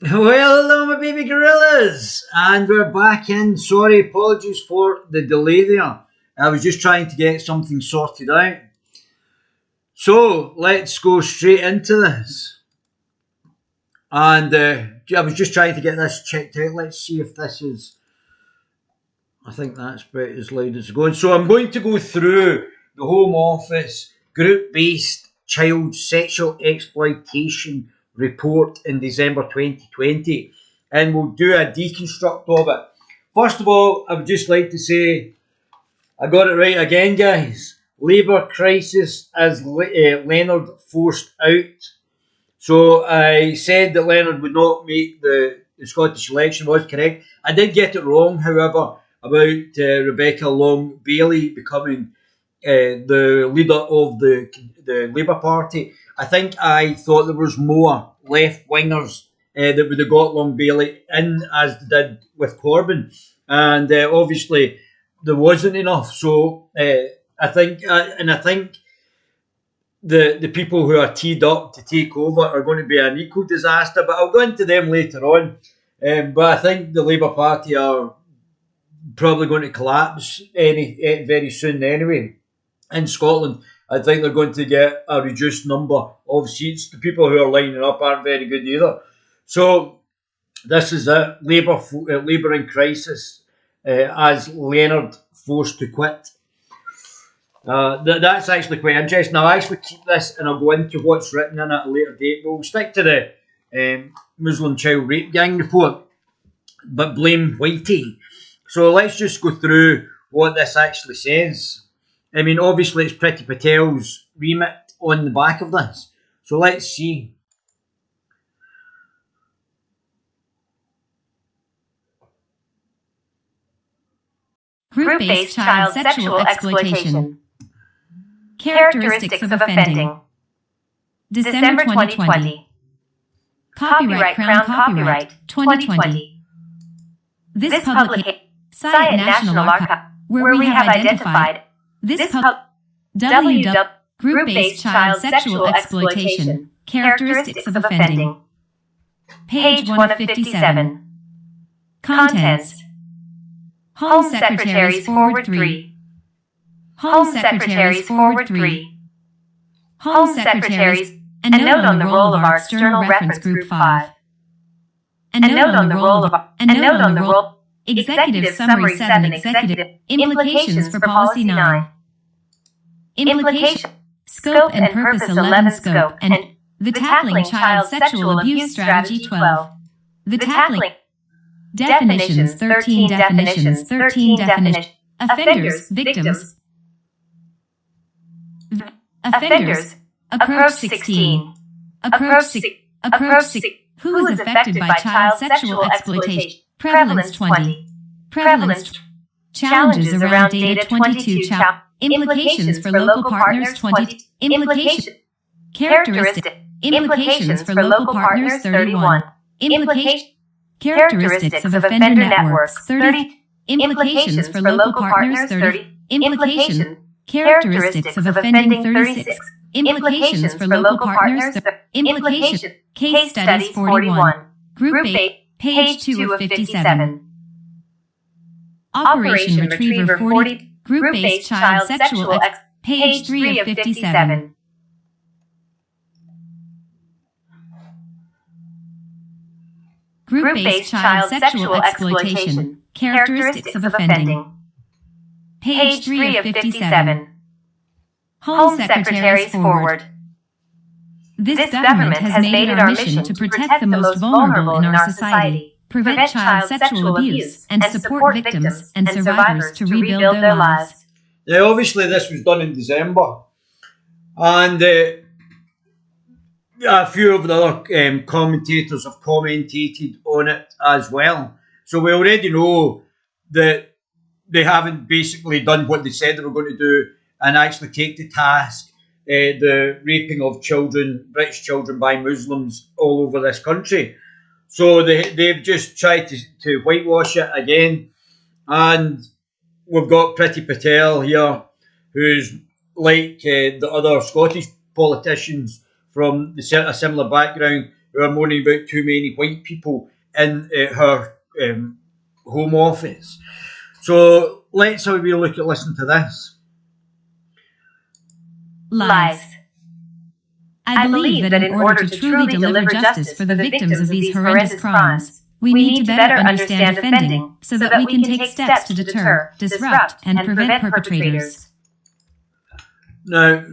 Well, hello, my baby gorillas, and we're back in. Sorry, apologies for the delay there. I was just trying to get something sorted out. So let's go straight into this. And I was just trying to get this checked out. Let's see if this is. I think that's about as loud as it's going. So I'm going to go through the Home Office group-based child sexual exploitation report in December 2020, and we'll do a deconstruct of it. First of all, I would just like to say I got it right again, guys. Labour crisis as Leonard forced out. So I said that Leonard would not make the Scottish election, was correct. I did get it wrong, however, about Rebecca Long Bailey becoming the leader of the Labour Party. I think I thought there was more left wingers that would have got Long Bailey in as they did with Corbyn, and obviously there wasn't enough. So I think the people who are teed up to take over are going to be an equal disaster. But I'll go into them later on. But I think the Labour Party are probably going to collapse very soon anyway. In Scotland, I think they're going to get a reduced number of seats. The people who are lining up aren't very good either. So this is it. Labour in crisis as Leonard forced to quit. That's actually quite interesting. I'll actually keep this and I'll go into what's written in it at a later date. We'll stick to the Muslim child rape gang report, but blame Whitey. So let's just go through what this actually says. I mean, obviously it's Priti Patel's remit on the back of this. So let's see. Group-based child sexual exploitation. Characteristics of offending. December 2020. Copyright Crown Copyright 2020. This publication, Science National Archive, where we have identified this www. Group-based child sexual exploitation. Characteristics of offending. Page 1 of 57. Contents. Home Secretaries Forward 3. Home Secretaries Forward 3. Home Secretaries, and note on the role of our External Reference Group 5. And note on the role, Executive Summary 7 Executive, Implications for Policy 9. Implication, Scope and Purpose 11 Scope, and the Tackling Child Sexual Abuse Strategy 12. The Tackling Definitions 13 Definitions 13 Definitions. Offenders, victims. Offenders. Approach 16. Approach 6. Who is affected by child sexual exploitation? Prevalence 20. Prevalence. Challenges around data 22. Implications for local partners 20. Implication. Characteristic. Implications for local partners 31. Implication. Characteristics of offender networks 30. Implications for local partners 30. Implication. Characteristics of offending 36. Implications for local partners. Implication. Case studies 41. Group 8. Page 2 of 57. Operation Retriever 40. Group-based child sexual page 3 of 57. Group-based child sexual exploitation. Characteristics of offending. Page 3 of 57. Home Secretaries Forward. This government has made it our mission to protect the most vulnerable in our society, prevent child sexual abuse, and support victims and survivors to rebuild their lives. Now, obviously, this was done in December, and a few of the other commentators have commentated on it as well. So we already know that they haven't basically done what they said they were going to do and actually take to task the raping of children, British children, by Muslims all over this country. So they've just tried to whitewash it again. And we've got Priti Patel here, who's like the other Scottish politicians from a similar background, who are moaning about too many white people in her Home Office. So let's have a wee look at listen to this. Lies. I believe that in order to truly deliver justice for the victims of these horrendous crimes, we need to better understand offending so that we can take steps to deter, disrupt, and prevent perpetrators. Now,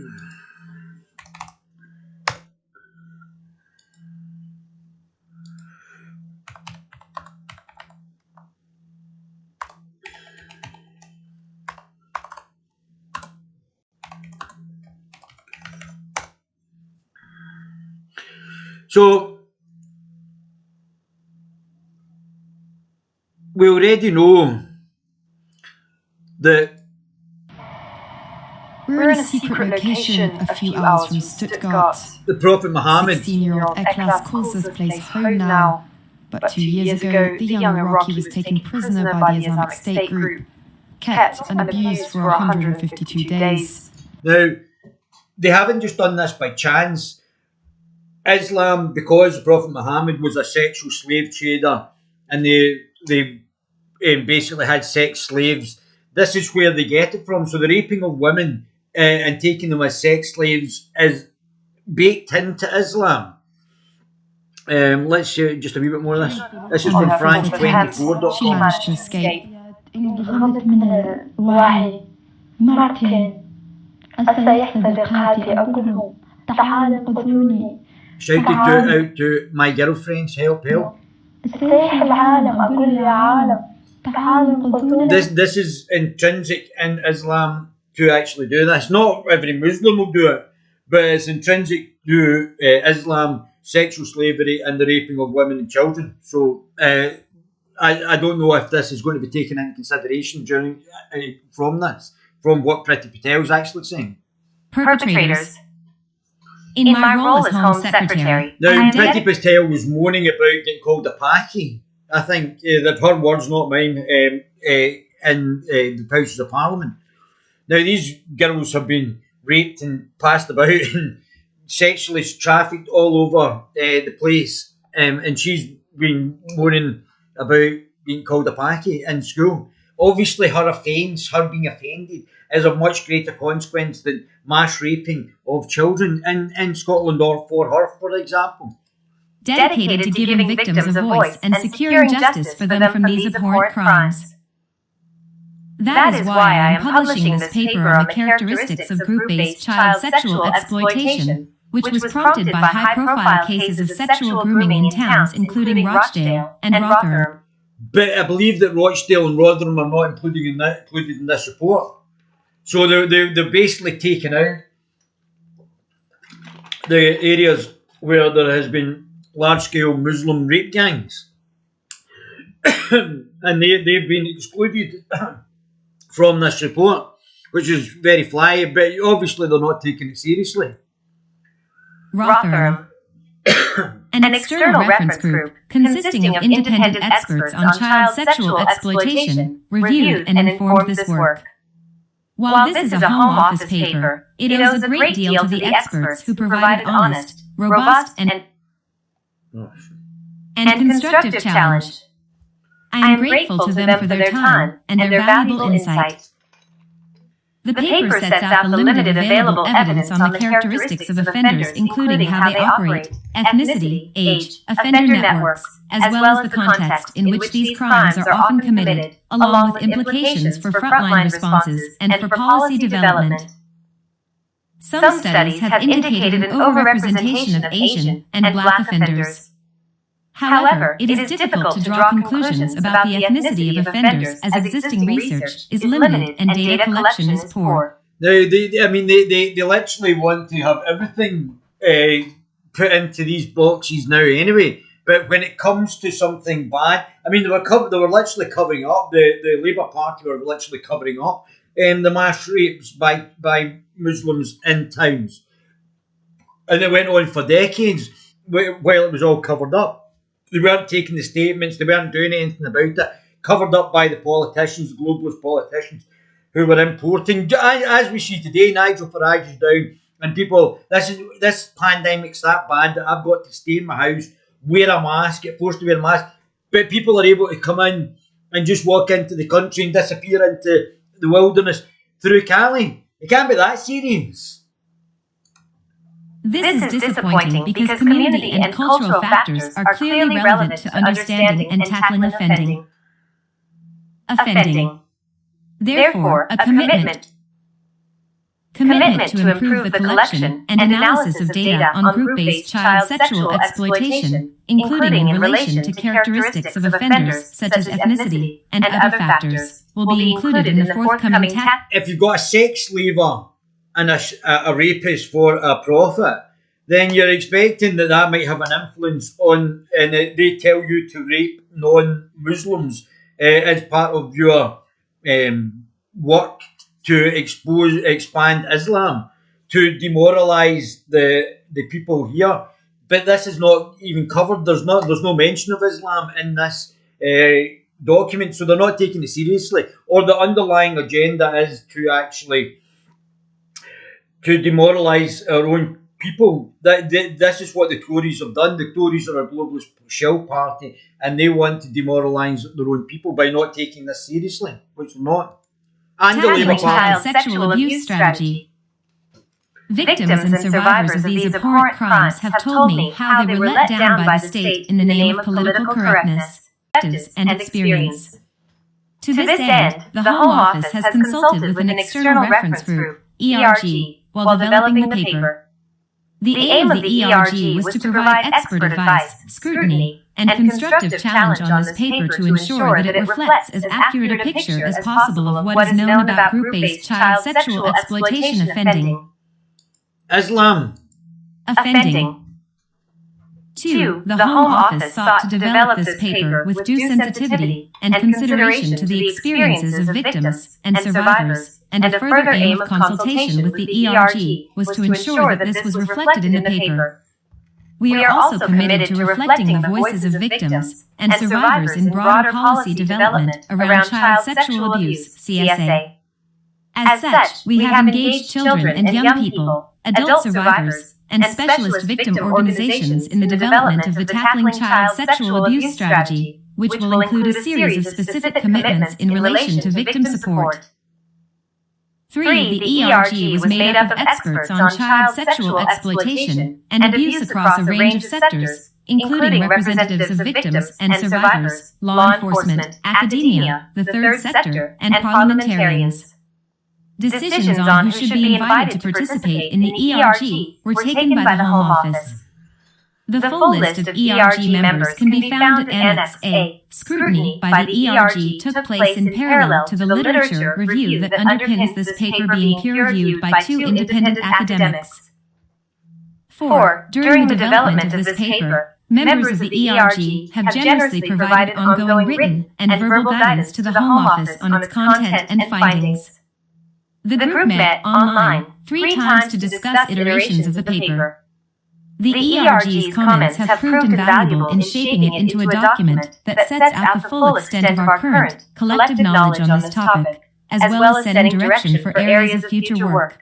so we already know that we're in a secret location a few hours from Stuttgart. the Prophet Muhammad, 16-year-old Eklas calls this place home now. But 2 years ago, the young Iraqi was taken prisoner by the Islamic State group, kept and abused for 152 days. Now, they haven't just done this by chance. Islam, because the Prophet Muhammad was a sexual slave trader and they basically had sex slaves, this is where they get it from. So the raping of women and taking them as sex slaves is baked into Islam. Let's hear just a wee bit more of this. This is from France24.com. She managed to escape. انغصبت من واحد مرتين أسيح صديقاتي أقولهم تعالوا خذوني Shouted out to my girlfriends, help. أسيح العالم أقول يا عالم تعالوا خذوني. This is intrinsic in Islam to actually do this. Not every Muslim will do it, but it's intrinsic to Islam, sexual slavery and the raping of women and children. So I don't know if this is going to be taken into consideration from what Priti Patel is actually saying. Perpetrators. In my role as Home Secretary. Now, Priti Patel was moaning about getting called a Paki. I think that her words, not mine, in the Houses of Parliament. Now, these girls have been raped and passed about and sexually trafficked all over the place, and she's been moaning about being called a Paki in school. Obviously, her being offended, is a much greater consequence than mass raping of children in Scotland or for her, for example. Dedicated to giving victims a voice and securing justice for them from these abhorrent crimes. That is why I am publishing this paper on the characteristics of group-based child sexual exploitation, which was prompted by high-profile cases of sexual grooming in towns including Rochdale and Rotherham. But I believe that Rochdale and Rotherham are not included in this report. So they're basically taken out the areas where there has been large-scale Muslim rape gangs. And they've been excluded from this report, which is very fly, but obviously they're not taking it seriously. Rotherham. An external reference group consisting of independent experts on child sexual exploitation reviewed and informed this work. While this is a Home Office paper, it owes a great deal to the experts who provided honest, robust, and constructive challenge. I am grateful to them for their time and their valuable insight. The paper sets out the limited available evidence on the characteristics of offenders, including how they operate, ethnicity, age, offender networks, as well as the context in which these crimes are often committed, along with implications for frontline responses and for policy development. Some studies have indicated an overrepresentation of Asian and Black offenders. However, it is difficult to draw conclusions about the ethnicity of offenders as existing research is limited and data collection is poor. Now, they literally want to have everything put into these boxes now anyway. But when it comes to something bad, they were literally covering up, the Labour Party were literally covering up the mass rapes by Muslims in towns. And it went on for decades while it was all covered up. They weren't taking the statements, they weren't doing anything about it, covered up by the politicians, the globalist politicians, who were importing, as we see today, Nigel Farage is down And people, this pandemic's that bad that I've got to stay in my house, wear a mask, get forced to wear a mask. But people are able to come in and just walk into the country and disappear into the wilderness through Cali. It can't be that serious. This is disappointing because community and cultural factors are clearly relevant to understanding and tackling offending. Therefore, a commitment to improve the collection and analysis of data on group-based child sexual exploitation, including in relation to characteristics of offenders such as ethnicity and other factors, will be included in the forthcoming task. If you've got a sex slaver and a rapist for a profit, then you're expecting that might have an influence on, and they tell you to rape non-Muslims as part of your work to expand Islam, to demoralise the people here. But this is not even covered. There's no mention of Islam in this document, so they're not taking it seriously. Or the underlying agenda is to demoralise our own people. This is what the Tories have done. The Tories are a globalist shell party, and they want to demoralise their own people by not taking this seriously, which they're not. And the Labour Party. Child sexual abuse strategy. Victims and survivors of these abhorrent crimes have told me how they were let down by the state in the name of political correctness, and experience. To this end, the Home Office has consulted with an external reference group, ERG, while developing the paper. The aim of the ERG was to provide expert advice, scrutiny, and constructive challenge on this paper to ensure that it reflects as accurate a picture as possible of what is known about group-based child sexual exploitation offending. Islam. Offending. 2. The Home Office sought to develop this paper with due sensitivity and consideration to the experiences of victims and survivors, and a further aim of consultation with the ERG was to ensure that this was reflected in the paper. We are also committed to reflecting the voices of victims and survivors in broader policy development around child sexual abuse, CSA. As such, we have engaged children and young people, adult survivors, and specialist victim organizations in the development of the Tackling Child Sexual Abuse Strategy, which will include a series of specific commitments in relation to victim support. 3. The ERG was made up of experts on child sexual exploitation and abuse across a range of sectors, including representatives of victims and survivors, law enforcement, academia, the third sector, and parliamentarians. Decisions on who should be invited to participate in the ERG were taken by the Home Office. The full list of ERG members can be found at Annex A. Scrutiny by the ERG took place in parallel to the literature review that underpins this paper being peer-reviewed by 2 independent academics. 4. During the development of this paper, members of the ERG have generously provided ongoing written and verbal guidance to the Home Office on its content and findings. The group met online 3 times to discuss iterations of the paper. The ERG's comments have proved invaluable in shaping it into a document that sets out the full extent of our current, collective knowledge on this topic, as well as setting direction for areas of future work.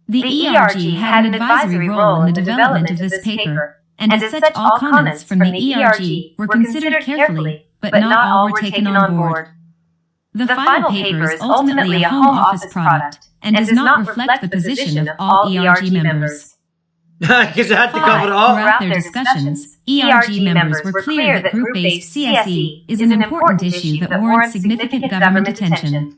The ERG had an advisory role in the development of this paper, and as such all comments from the ERG were considered carefully, but not all were taken on board. The final paper is ultimately a Home Office product, and does not reflect the position of all ERG members. Because they had to cover it all. Throughout their discussions, ERG members were clear that group-based CSE is an important issue that warrants significant government attention.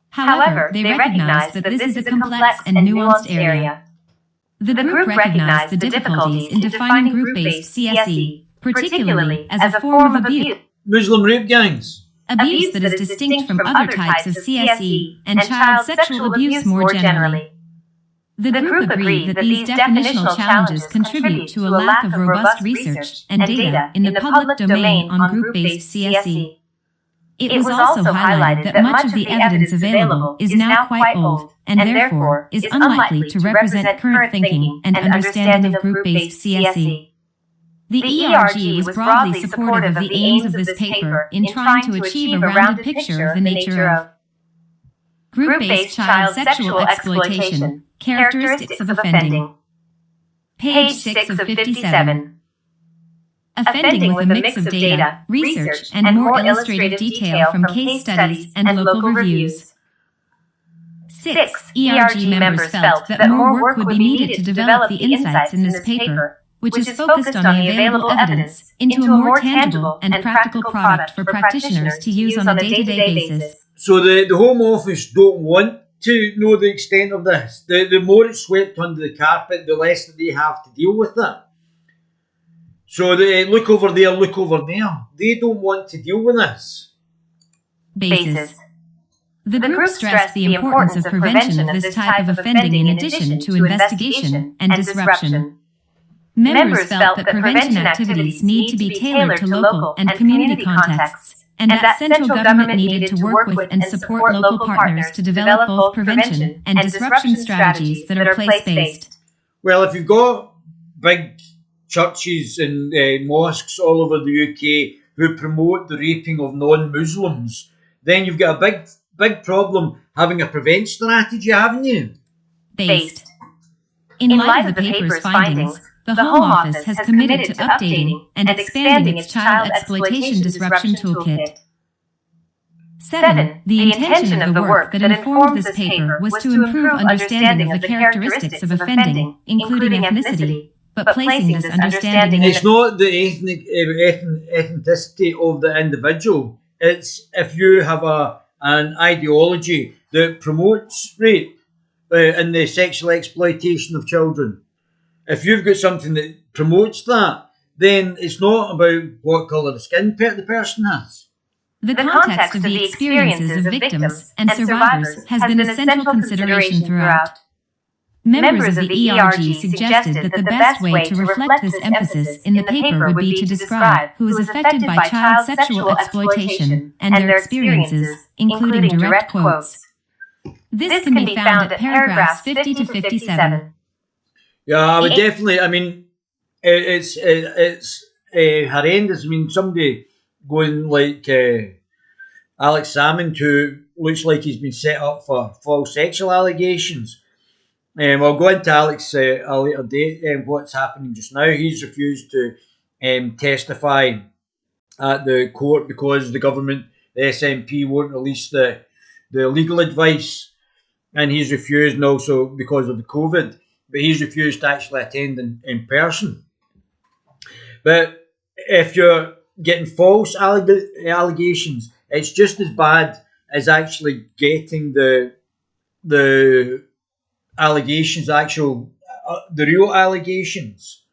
However, they recognized that this is a complex and nuanced area. The group recognized the difficulties in defining group-based CSE, particularly as a form of abuse. Muslim rape gangs. Abuse that is distinct from other types of CSE and child sexual abuse more generally. The group agreed that these definitional challenges contribute to a lack of robust research and data in the public domain on group-based CSE. It was also highlighted that much of the evidence available is now quite old, and therefore is unlikely to represent current thinking and understanding of group-based CSE. The ERG was broadly supportive of the aims of this paper in trying to achieve a rounded picture of the nature of group-based child sexual exploitation, Characteristics of offending. Page 6 of 57. Offending with a mix of data, research, and more illustrative detail from case studies and local reviews. 6. ERG members felt that more work would be needed to develop the insights in this paper, which is focused on the available evidence, into a more tangible and practical product for practitioners to use on a day-to-day basis. So the Home Office don't want to know the extent of this. The more it's swept under the carpet, the less that they have to deal with it. So they look over there, look over there. They don't want to deal with this. Basis. The group stressed the importance of prevention of this type of offending in addition to investigation and disruption. Members felt that prevention activities need to be tailored to local and community contexts, and that central government needed to work with and support local partners to develop both prevention and disruption strategies that are place-based. Well, if you've got big churches and mosques all over the UK who promote the raping of non-Muslims, then you've got a big problem having a prevention strategy, haven't you? Based. In light of the paper's findings, the Home Office has committed to updating and expanding its child exploitation disruption toolkit. 7. The intention of the work that informed this paper was to improve understanding of the characteristics of offending, including ethnicity, but placing this understanding in It's not the ethnicity of the individual. It's if you have an ideology that promotes rape and the sexual exploitation of children. If you've got something that promotes that, then it's not about what colour of skin the person has. The context of the experiences of victims and survivors has been a central consideration throughout. Members of the ERG suggested that the best way to reflect this emphasis in the paper would be to describe who is affected by child sexual exploitation and their experiences, including direct quotes. This can be found at paragraphs 50 to 57. Yeah, I would definitely. I mean, it's horrendous. I mean, somebody going like Alex Salmond, who looks like he's been set up for false sexual allegations. I'll go into Alex a later date. What's happening just now? He's refused to testify at the court because the government, the SNP, won't release the legal advice, and he's refused, and also because of the COVID. But he's refused to actually attend in person. But if you're getting false allegations, it's just as bad as actually getting the allegations, the real allegations.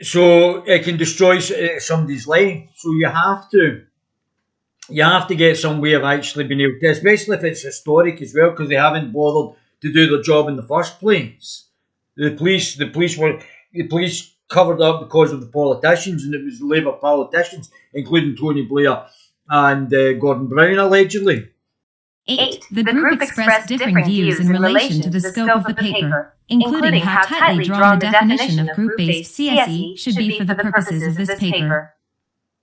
So it can destroy somebody's life. So you have to get some way of actually being able to, especially if it's historic as well, because they haven't bothered to do their job in the first place. The police covered up because of the politicians, and it was the Labour politicians, including Tony Blair and Gordon Brown, allegedly. 8. The group expressed differing views in relation to the scope of the paper, including how tightly drawn the definition of group-based CSE should be for the purposes of this paper.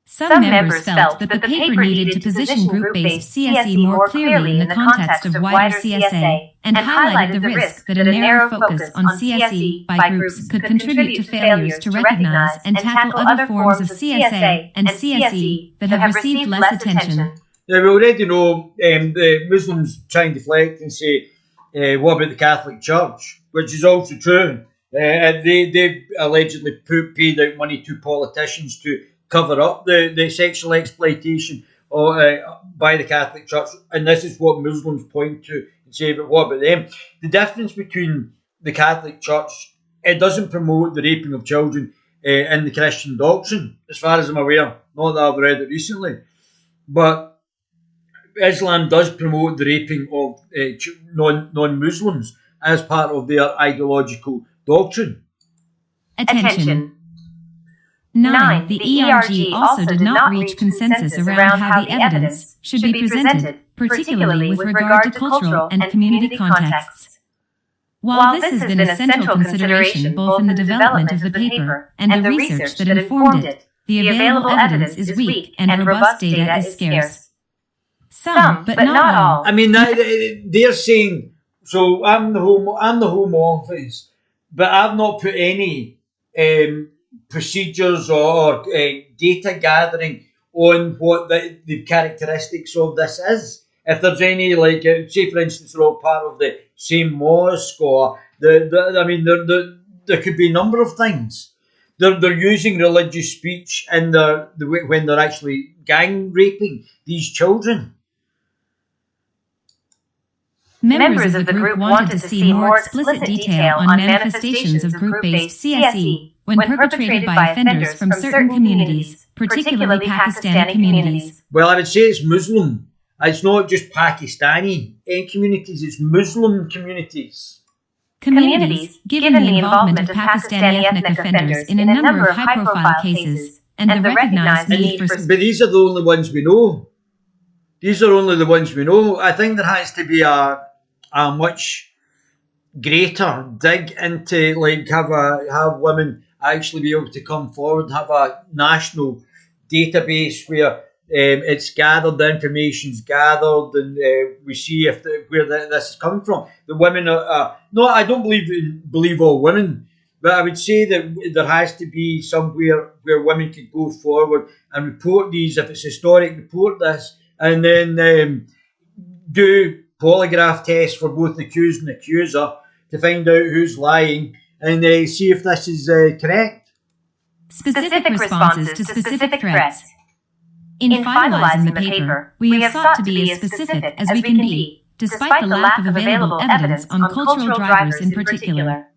Some members felt that the paper needed to position group-based CSE more clearly in the context of wider CSA, and highlighted the risk that a narrow focus on CSE by groups could contribute to failures to recognize and tackle other forms of CSA and CSE that have received less attention. Now, we already know the Muslims try and deflect and say, what about the Catholic Church? Which is also true. They allegedly paid out money to politicians to cover up the sexual exploitation by the Catholic Church. And this is what Muslims point to and say, but what about them? The difference between the Catholic Church, it doesn't promote the raping of children in the Christian doctrine, as far as I'm aware. Not that I've read it recently. But Islam does promote the raping of non-Muslims as part of their ideological doctrine. Attention. 9. The ERG also did not reach consensus around how the evidence should be presented, particularly with regard to cultural and community contexts. While this has been a central consideration both in the development of the paper and the research that informed it, the available evidence is weak and robust data is scarce. Some, but not all. I mean, they're saying So I'm the Home Office, but I've not put any procedures or data gathering on what the characteristics of this is. If there's any, like, say for instance, they're all part of the same mosque, or there could be a number of things. They're using religious speech in when they're actually gang raping these children. Members of the group wanted to see more explicit detail on manifestations of group-based CSE when perpetrated by offenders from certain communities, particularly Pakistani communities. Well, I would say it's Muslim. It's not just Pakistani communities, it's Muslim communities. Communities, given the involvement of Pakistani ethnic offenders in a number of high-profile cases, and the recognized need for... But these are the only ones we know. These are only the ones we know. I think there has to be a much greater dig into, like, have women actually be able to come forward, have a national database where it's gathered, the information's gathered, and we see where this is coming from. The women are no, I don't believe all women, but I would say that there has to be somewhere where women can go forward and report these. If it's historic, report this, and then do polygraph tests for both the accused and the accuser to find out who's lying, and see if this is correct. Specific responses to specific threats. In finalizing the paper, we have sought to be as specific as we can be, despite the lack of available evidence on cultural drivers in particular.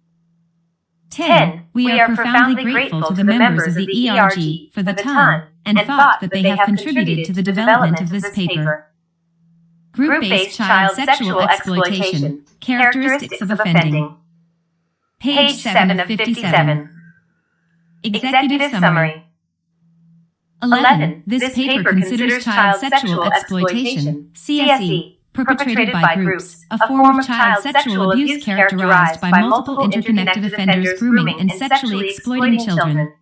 10. We are profoundly grateful to the members of the ERG for the time and thought that they have contributed to the development of this paper. Group-based child sexual exploitation, characteristics of offending. Page 7 of 57. Executive summary. 11. This paper considers child sexual exploitation, CSE, perpetrated by groups, a form of child sexual abuse characterized by multiple interconnected offenders grooming and sexually exploiting children.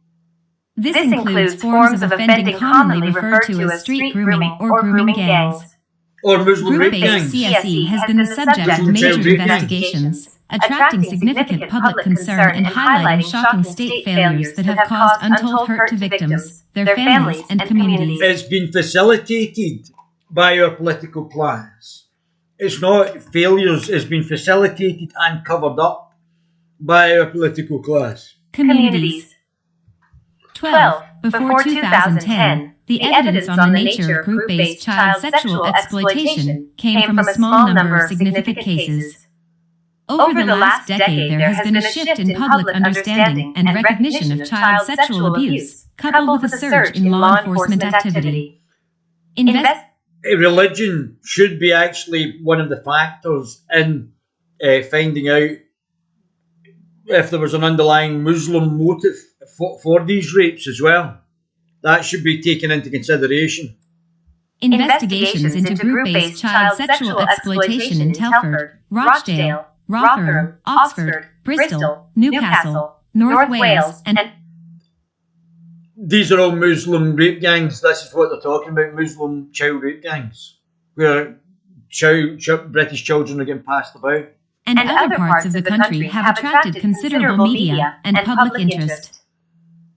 This includes forms of offending commonly referred to as street grooming or grooming gangs. Or Muslim rape Group-based gangs. CSE has been the subject of major investigations, attracting significant public concern and highlighting shocking state failures that have caused untold hurt to victims, their families, and communities. It's been facilitated by our political class. It's not failures, it's been facilitated and covered up by our political class. Communities. 12. Before 2010, the evidence on the nature of group-based child sexual exploitation came from a small number of significant cases. Over the last decade, there has been a shift in public understanding and recognition of child sexual abuse, coupled with a surge in law enforcement activity. Religion should be actually one of the factors in finding out if there was an underlying Muslim motive for these rapes as well. That should be taken into consideration. Investigations into group-based child sexual exploitation in Telford, Rochdale, Rotherham, Oxford, Bristol, Newcastle, North Wales, and... These are all Muslim rape gangs. This is what they're talking about, Muslim child rape gangs, where British children are getting passed about. And other parts of the country have attracted considerable media and public interest.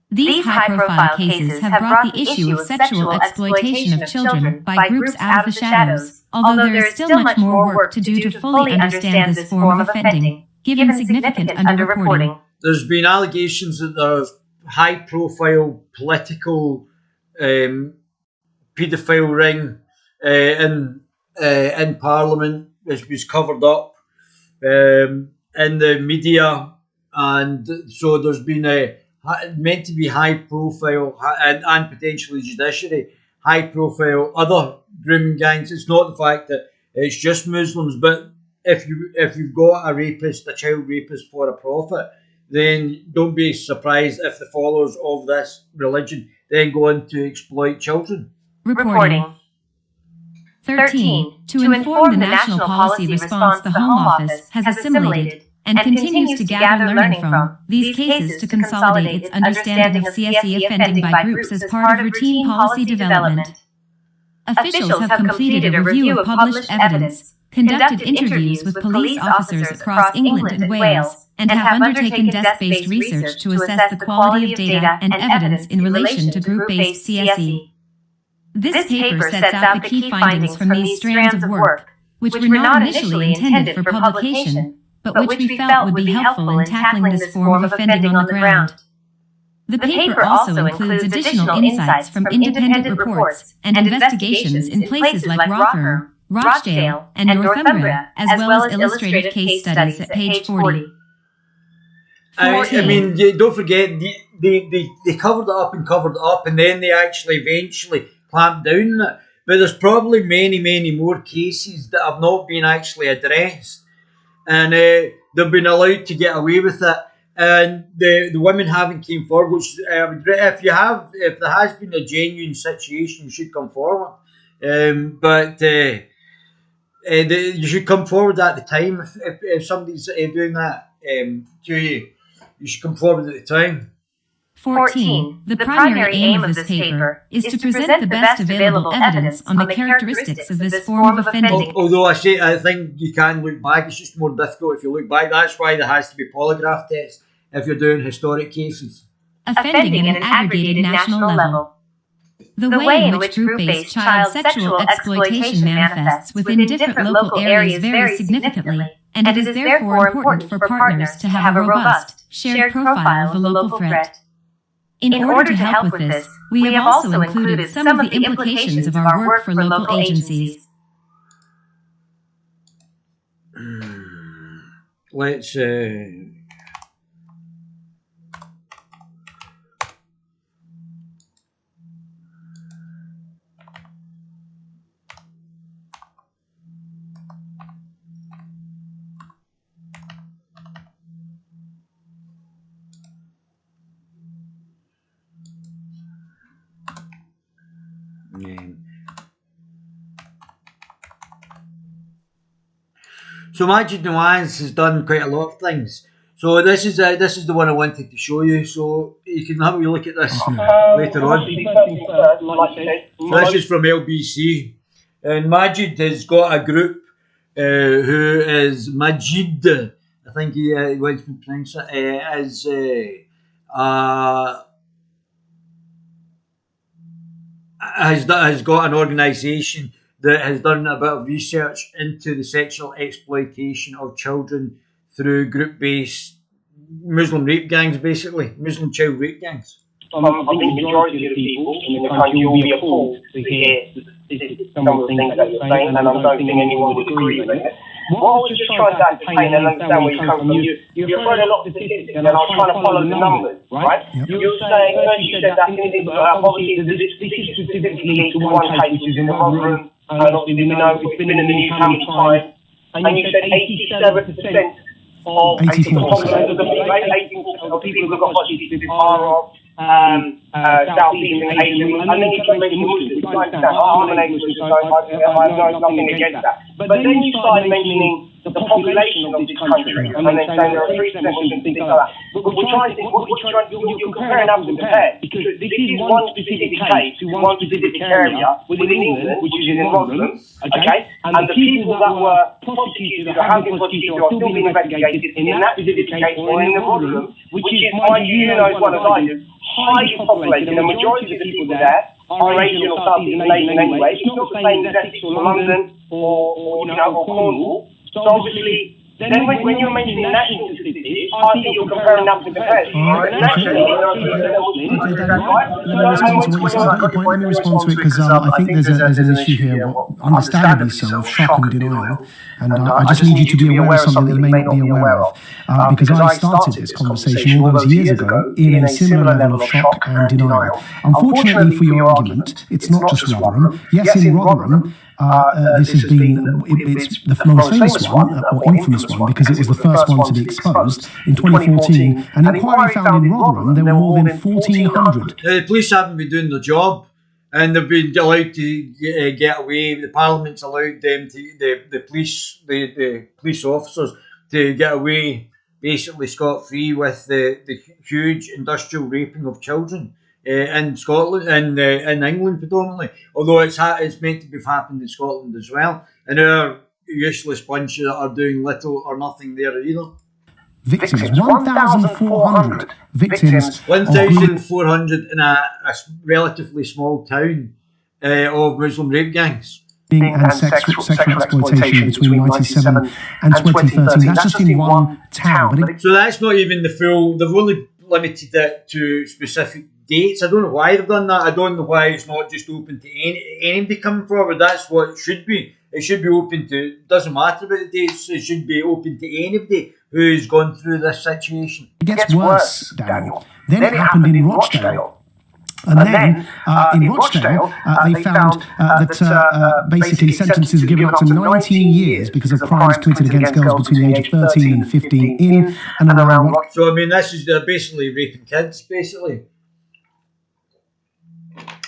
These high-profile cases have brought the issue of sexual exploitation of children by groups out of the shadows, although there is still much more work to do to fully understand this form of offending, given significant underreporting. There's been allegations that there's high-profile political paedophile ring in Parliament, which was covered up in the media, and so there's been meant to be high-profile and potentially judiciary high-profile other grooming gangs. It's not the fact that it's just Muslims, but if you've got a rapist, a child rapist for a profit, then don't be surprised if the followers of this religion then go on to exploit children. Reporting. 13. To inform the national policy response, the Home Office has assimilated and continues to gather learning from these cases to consolidate its understanding of CSE offending by groups as part of routine policy development. Officials have completed a review of published evidence, conducted interviews with police officers across England and Wales, and have undertaken desk-based research to assess the quality of data and evidence in relation to group-based CSE. This paper sets out the key findings from these strands of work, which were not initially intended for publication, but which we felt would be helpful in tackling this form of offending on the ground. The paper also includes additional insights from independent reports and investigations in places like Rotherham, Rochdale, and Northumbria, as well as illustrated case studies at page 40. I mean, don't forget, they covered it up, and then they actually eventually clamped down on it. But there's probably many more cases that have not been actually addressed, and they've been allowed to get away with it. And the women haven't came forward. Which if there has been a genuine situation, you should come forward. But you should come forward at the time if somebody's doing that to you. You should come forward at the time. 14. The primary aim of this paper is to present the best available evidence on the characteristics of this form of offending. Although I think you can look back, it's just more difficult if you look back. That's why there has to be polygraph tests if you're doing historic cases. Offending at an aggregated national level. The way in which group-based child sexual exploitation manifests within different local areas varies significantly, and it is therefore important for partners to have a robust, shared profile of the local threat. In order to help with this, we have also included some of the implications of our work for local agencies. Let's So Majid Nawaz has done quite a lot of things. So this is the one I wanted to show you. So you can have a look at this later on. So this is from LBC, and Majid has got a group who is Majid. I think he wants to pronounce it as has got an organisation that has done a bit of research into the sexual exploitation of children through group-based Muslim rape gangs, basically Muslim child rape gangs. I think the majority of the people in the country will be appalled to hear some of the things that you're saying, and I don't think anyone would agree with it. What I was just trying to ascertain and understand where you come from, you're throwing a lot of statistics, and I was trying to follow the numbers, right? Yep. You're saying, first you said that obviously this is specifically linked to one case, which is in the Rotherham, and obviously we know it's been in the news how many times, and you said 87% of the population of people who got hostages are of South Asian, Asian, and then you can mention Muslims. I understand. I'm an Asian Muslim, so I have nothing against that. But then you started mentioning the population of this country, and then saying there are 3% and things like that. But we're trying to, you're comparing apples and pears, because this is one specific case to one specific area within England, which is in Rotherham, okay? And the people that were prosecuted or have been prosecuted or still being investigated in that specific case or in the Rotherham, which is, mind you know as well as I do, highly populated, and the majority of the people there are Asian or South East Asian anyway. It's not the same as Essex or London or Cornwall. So obviously, then when you're mentioning national statistics, I think you're comparing apples and pears. Let me respond to it because I think there's an issue here, understandably so, of shock and denial. And I just need you to be aware of something that you may not be aware of. Because I started this conversation all those years ago in a similar level of shock and denial. Unfortunately for your argument, it's not just Rotherham. Yes, in Rotherham, this has been, it's the most famous one, or infamous one, because it was the first one to be exposed in 2014. An inquiry found in Rotherham there were more than 1,400. The police haven't been doing their job, and they've been allowed to get away. The Parliament's allowed them to, the police officers to get away basically scot-free with the huge industrial raping of children. In Scotland and in England predominantly, although it's meant to have happened in Scotland as well. And our useless bunch that are doing little or nothing there either. Victims, 1,400 victims. 1,400 in a relatively small town of Muslim rape gangs. And sexual exploitation between 1997 and 2013. That's just in one town. So that's not even the full. They've only limited it to specific dates. I don't know why they've done that. I don't know why it's not just open to anybody coming forward. That's what it should be. It should be open to. It doesn't matter about the dates. It should be open to anybody who's gone through this situation. It gets worse, Daniel. Then it happened in Rochdale. And then in Rochdale, they found that basically sentences were given up to 19 years because of crimes committed against girls between the age of 13 and 15 in and around Rochdale. So, I mean, this is basically raping kids, basically.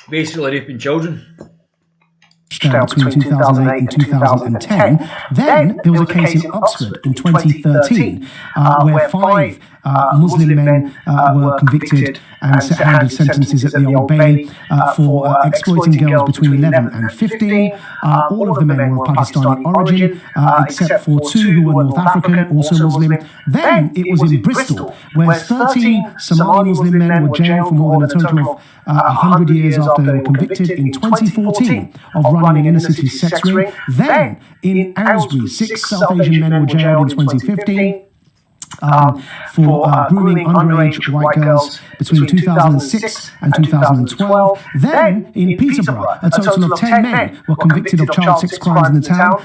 Basically raping children. Between 2008 and 2010. Then there was a case in Oxford in 2013 where 5 Muslim men were convicted and handed sentences at the Old Bailey for exploiting girls between 11 and 15. All of the men were of Pakistani origin, except for 2 who were North African, also Muslim. Then it was in Bristol, where 13 Somali Muslim men were jailed for more than a total of 100 years after they were convicted in 2014 of running an inner city sex ring. Then in Aylesbury, 6 South Asian men were jailed in 2015 for grooming underage white girls between 2006 and 2012. Then, in Peterborough, a total of 10 men were convicted of child sex crimes in the town.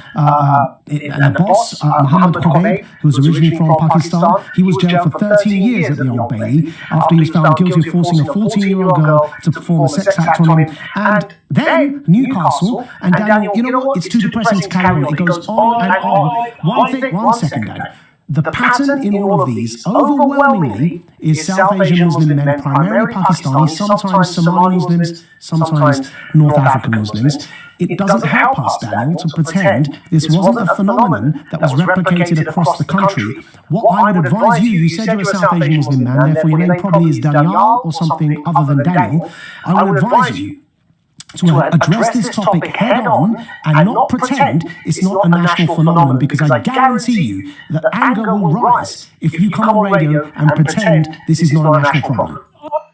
And the boss, Muhammad Qubaib, who was originally from Pakistan, he was jailed for 13 years at the Old Bailey after he was found guilty of forcing a 14-year-old girl to perform a sex act on him. And then Newcastle, and Daniel, you know what? It's too depressing to carry on. It goes on and on. One second, Daniel. The pattern in all of these, overwhelmingly, is South Asian Muslim men, primarily Pakistani, sometimes Somali Muslims, sometimes North African Muslims. It doesn't help us, Daniel, to pretend this wasn't a phenomenon that was replicated across the country. What I would advise you said you're a South Asian Muslim man, therefore your name probably is Daniel or something other than Daniel. I would advise you to address this topic head on and not pretend it's not a national phenomenon, because I guarantee you that anger will rise if you come on radio and pretend this is not a national problem.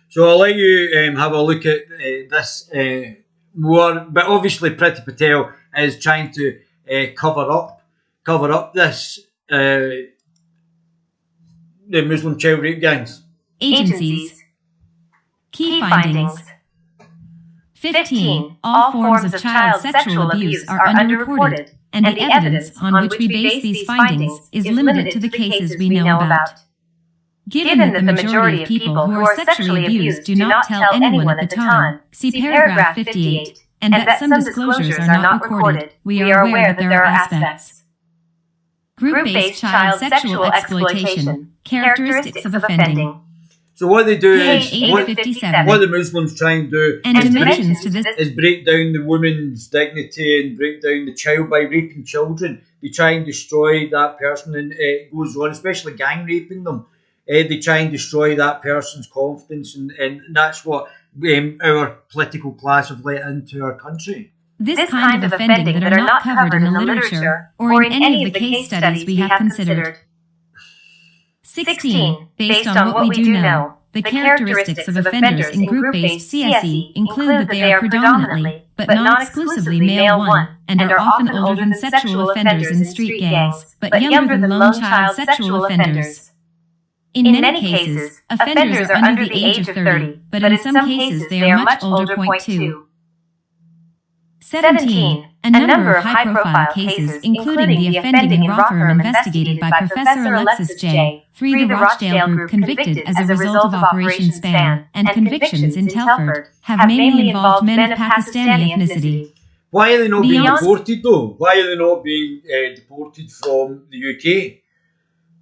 So I'll let you have a look at this more, but obviously Priti Patel is trying to cover up this the Muslim child rape gangs. Agencies. Key findings. 15. All forms of child sexual abuse are underreported, and the evidence on which we base these findings is limited to the cases we know about. Given that the majority of people who are sexually abused do not tell anyone at the time, see paragraph 58, and that some disclosures are not recorded, we are aware that there are aspects. Group-based child sexual exploitation, characteristics of offending. So what they do Page is, what the Muslims try and do is break down the woman's dignity and break down the child by raping children. They try and destroy that person, and it goes on, especially gang raping them. They try and destroy that person's confidence, and that's what our political class have let into our country. This kind of offending that are not covered in the literature or in any of the case studies we have considered. 16. Based on what we do know, the characteristics of offenders in group-based CSE include that they are predominantly, but not exclusively, male one, and are often older than sexual offenders in street gangs, but younger than lone child sexual offenders. In many cases, offenders are under the age of 30, but in some cases they are much older. 2. 17. A number of high-profile cases, including the offending in Rotherham investigated by Professor Alexis J. 3. The Rochdale Group convicted as a result of Operation Span, and convictions in Telford, have mainly involved men of Pakistani ethnicity. Why are they not being deported though? Why are they not being deported from the UK?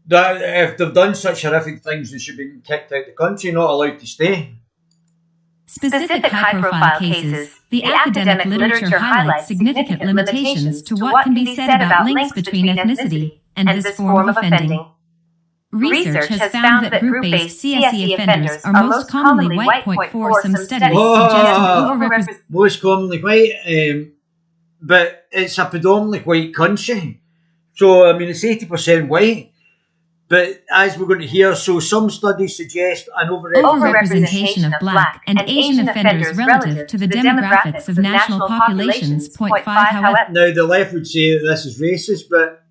That, if they've done such horrific things, they should be kicked out of the country, not allowed to stay. Specific high-profile cases, the academic literature highlights significant limitations to what can be said about links between ethnicity and this form of offending. Research has found that group-based CSE offenders are most commonly white. 4. Some studies suggest overrepresentation. Most commonly white, but it's a predominantly white country. So, I mean, it's 80% white. But as we're going to hear, so some studies suggest an overrepresentation of Black and Asian offenders relative to the demographics of national populations. 0.5, however. Now, the left would say that this is racist, but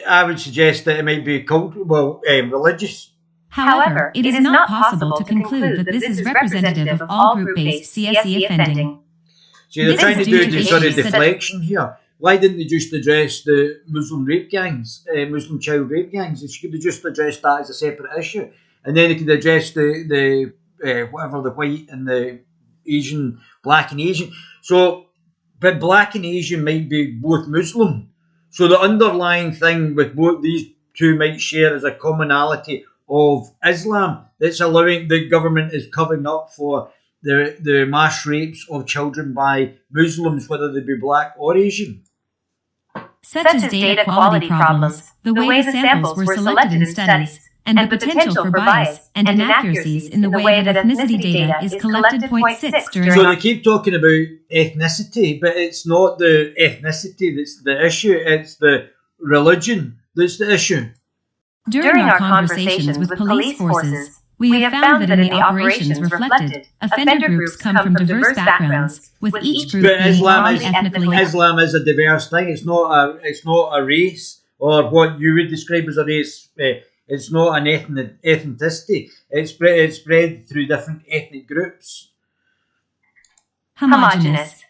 I would suggest that it might be religious. However, it is not possible to conclude that this is representative of all group-based CSE offending. See, they're trying to do the sort of deflection here. Why didn't they just address the Muslim rape gangs, Muslim child rape gangs? They could have just addressed that as a separate issue. And then they could address the white and the Asian, Black and Asian. So, but Black and Asian might be both Muslim. So the underlying thing with both these two might share is a commonality of Islam that's allowing the government is covering up for the mass rapes of children by Muslims, whether they be Black or Asian. Such as data quality problems, the way the samples were selected in studies, and the potential for bias and inaccuracies in the way that ethnicity data is collected. 0.6 during. So they keep talking about ethnicity, but it's not the ethnicity that's the issue, it's the religion that's the issue. During our conversations with police forces, we have found that in the operations reflected, offender groups come from diverse backgrounds, with each group being ethnically. Islam is a diverse thing. It's not a race or what you would describe as a race. It's not an ethnicity. It's spread through different ethnic groups. Homogeneous.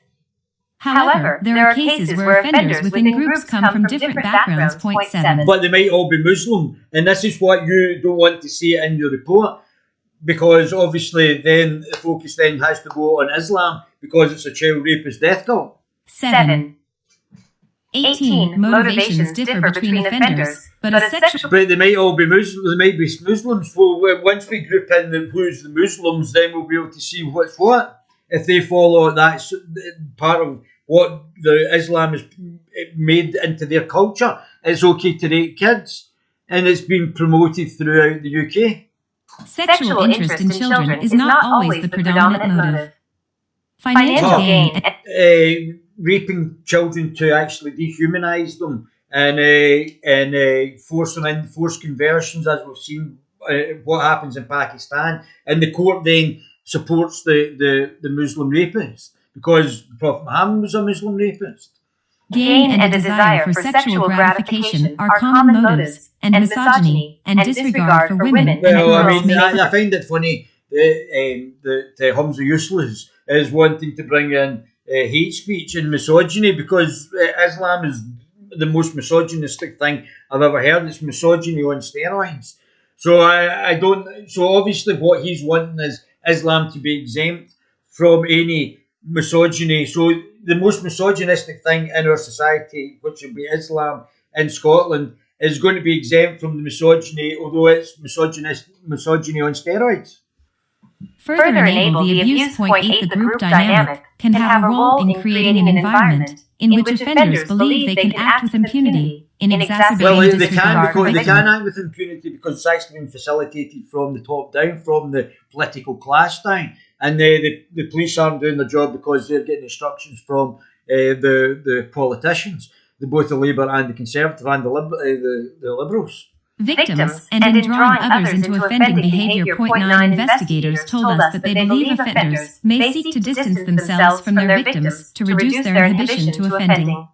However, there are cases where offenders within groups come from different backgrounds. 0.7. But they might all be Muslim, and this is what you don't want to see in your report, because obviously then the focus then has to go on Islam because it's a child rapist death cult. 7. 18. Motivations differ between offenders, but a sexual. But they might all be Muslims. They might be Muslims. Well, once we group in who's the Muslims, then we'll be able to see what's what. If they follow that part of what the Islam has made into their culture, it's okay to rape kids, and it's been promoted throughout the UK. Sexual interest in children is not always the predominant motive. Financial gain. Raping children to actually dehumanise them and forced conversions, as we've seen what happens in Pakistan, and the court then supports the Muslim rapist because Prophet Muhammad was a Muslim rapist. Gain and a desire for sexual gratification are common motives, and misogyny and disregard for women. Well, I mean, I find it funny that Hamza Useless is wanting to bring in hate speech and misogyny, because Islam is the most misogynistic thing I've ever heard. It's misogyny on steroids. So I don't. So obviously, what he's wanting is Islam to be exempt from any misogyny. So the most misogynistic thing in our society, which would be Islam in Scotland, is going to be exempt from the misogyny, although it's misogyny on steroids. Further enable the abuse. 0.8. The group dynamic can have a role in creating an environment in which offenders believe they can act with impunity in exacerbating disregard for victims. They can act with impunity because it's actually been facilitated from the top down, from the political class down. And the police aren't doing their job because they're getting instructions from the politicians, both the Labour and the Conservative and the Liberals. Victims, and in drawing others into offending behavior. 0.9. Investigators told us that they believe offenders may seek to distance themselves from their victims to reduce their inhibition to offending.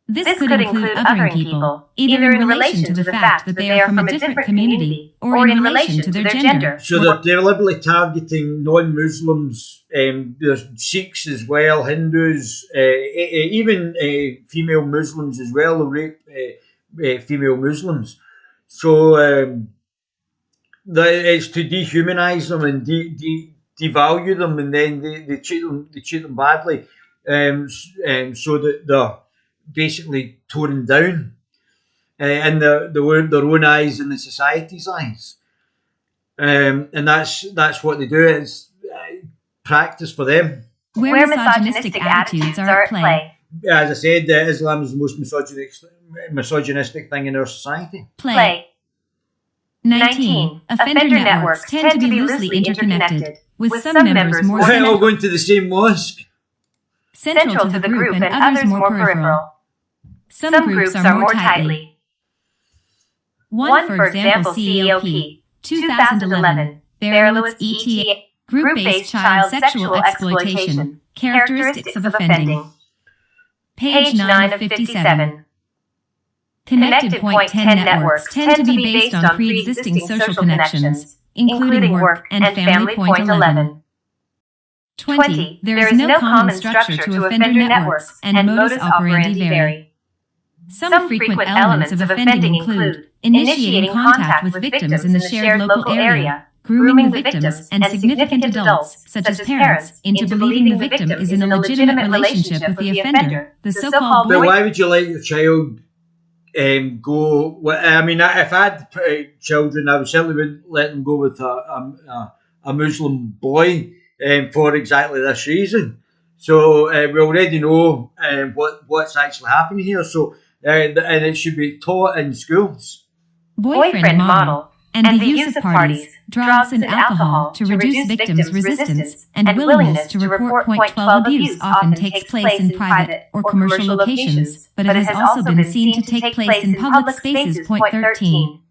This could include othering people, either in relation to the fact that they are from a different community or in relation to their gender. So they're deliberately targeting non-Muslims, there's Sikhs as well, Hindus, even female Muslims as well, who rape female Muslims. So it's to dehumanise them and devalue them, and then they treat them badly, so that they're basically torn down in their own eyes and the society's eyes, and that's what they do. It's practice for them. Where misogynistic attitudes are at play. As I said, Islam is the most misogynistic thing in our society. Play. 19. Offender networks tend to be loosely interconnected, with some members more central. All going to the same mosque. Central to the group and others more peripheral. Some groups are more tightly. 1, for example, CEOP, 2011, Bearlowitz ETA, Group-Based Child Sexual Exploitation, Characteristics of Offending. Page 9 of 57. Connected point 10 networks tend to be based on pre-existing social connections, including work and family. Point 11. 20. There is no common structure to offender networks, and modus operandi vary. Some frequent elements of offending include initiating contact with victims in the shared local area, grooming the victims and significant adults, such as parents, into believing the victim is in a legitimate relationship with the offender, the so-called But why would you let your child go? I mean, if I had children, I certainly wouldn't let them go with a Muslim boy for exactly this reason. So we already know what's actually happening here. So and it should be taught in schools. Boyfriend model and the use of parties, drugs, and alcohol to reduce victims' resistance and willingness to report. Point 12 abuse often takes place in private or commercial locations, but it has also been seen to take place in public spaces. Point 13.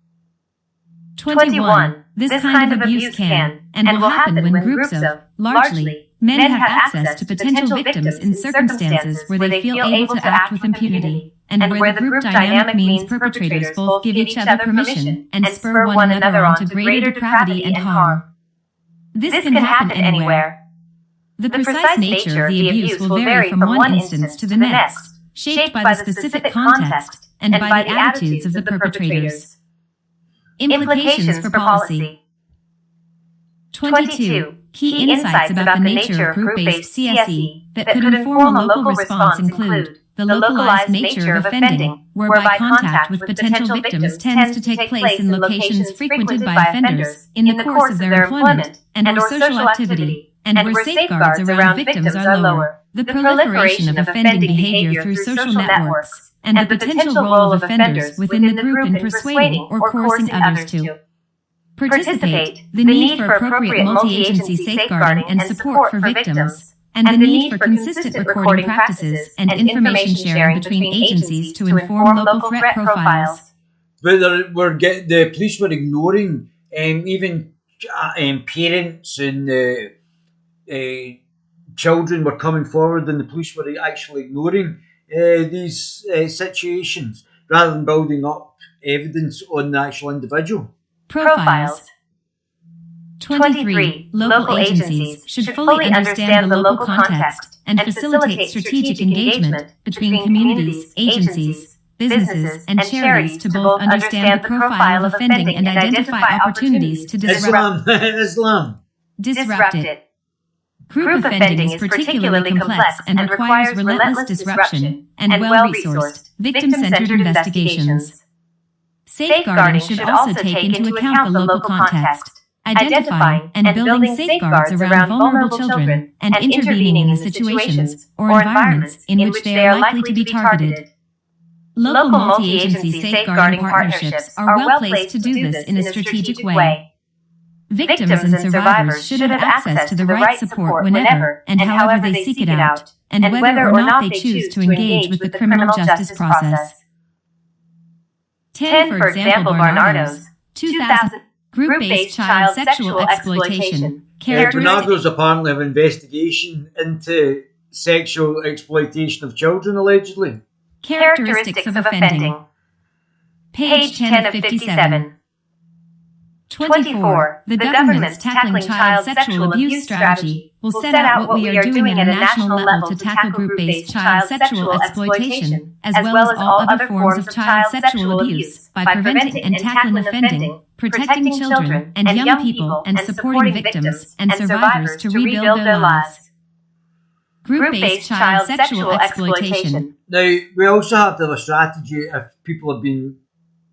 21. This kind of abuse can and will happen when groups of, largely, men have access to potential victims in circumstances where they feel able to act with impunity, and where the group dynamic means perpetrators both give each other permission and spur one another on to greater depravity and harm. This can happen anywhere. The precise nature of the abuse will vary from one instance to the next, shaped by the specific context and by the attitudes of the perpetrators. Implications for policy. 22. Key insights about the nature of group-based CSE that could inform a local response include the localized nature of offending, whereby contact with potential victims tends to take place in locations frequented by offenders in the course of their employment and/or social activity, and where safeguards around victims are lower. The proliferation of offending behavior through social networks, and the potential role of offenders within the group in persuading or coercing others to participate, the need for appropriate multi-agency safeguarding and support for victims, and the need for consistent recording practices and information sharing between agencies to inform local threat profiles. But the police were ignoring even parents and children were coming forward, and the police were actually ignoring these situations rather than building up evidence on the actual individual. Profiles. 23. Local agencies should fully understand the local context and facilitate strategic engagement between communities, agencies, businesses, and charities to both understand the profile of offending and identify opportunities to disrupt it. Group offending is particularly complex and requires relentless disruption and well-resourced, victim-centered investigations. Safeguarding should also take into account the local context, identifying and building safeguards around vulnerable children and intervening in the situations or environments in which they are likely to be targeted. Local multi-agency safeguarding partnerships are well placed to do this in a strategic way. Victims and survivors should have access to the right support whenever and however they seek it out, and whether or not they choose to engage with the criminal justice process. 10, for example, Barnardo's 2000 Group-Based Child Sexual Exploitation. Barnardo's apparently have an investigation into sexual exploitation of children, allegedly. Characteristics of offending. Page 10 of 57. 24. The government's Tackling Child Sexual Abuse strategy will set out what we are doing at a national level to tackle group-based child sexual exploitation, as well as all other forms of child sexual abuse, by preventing and tackling offending, protecting children and young people, and supporting victims and survivors to rebuild their lives. Group-based child sexual exploitation. Now, we also have to have a strategy if people have been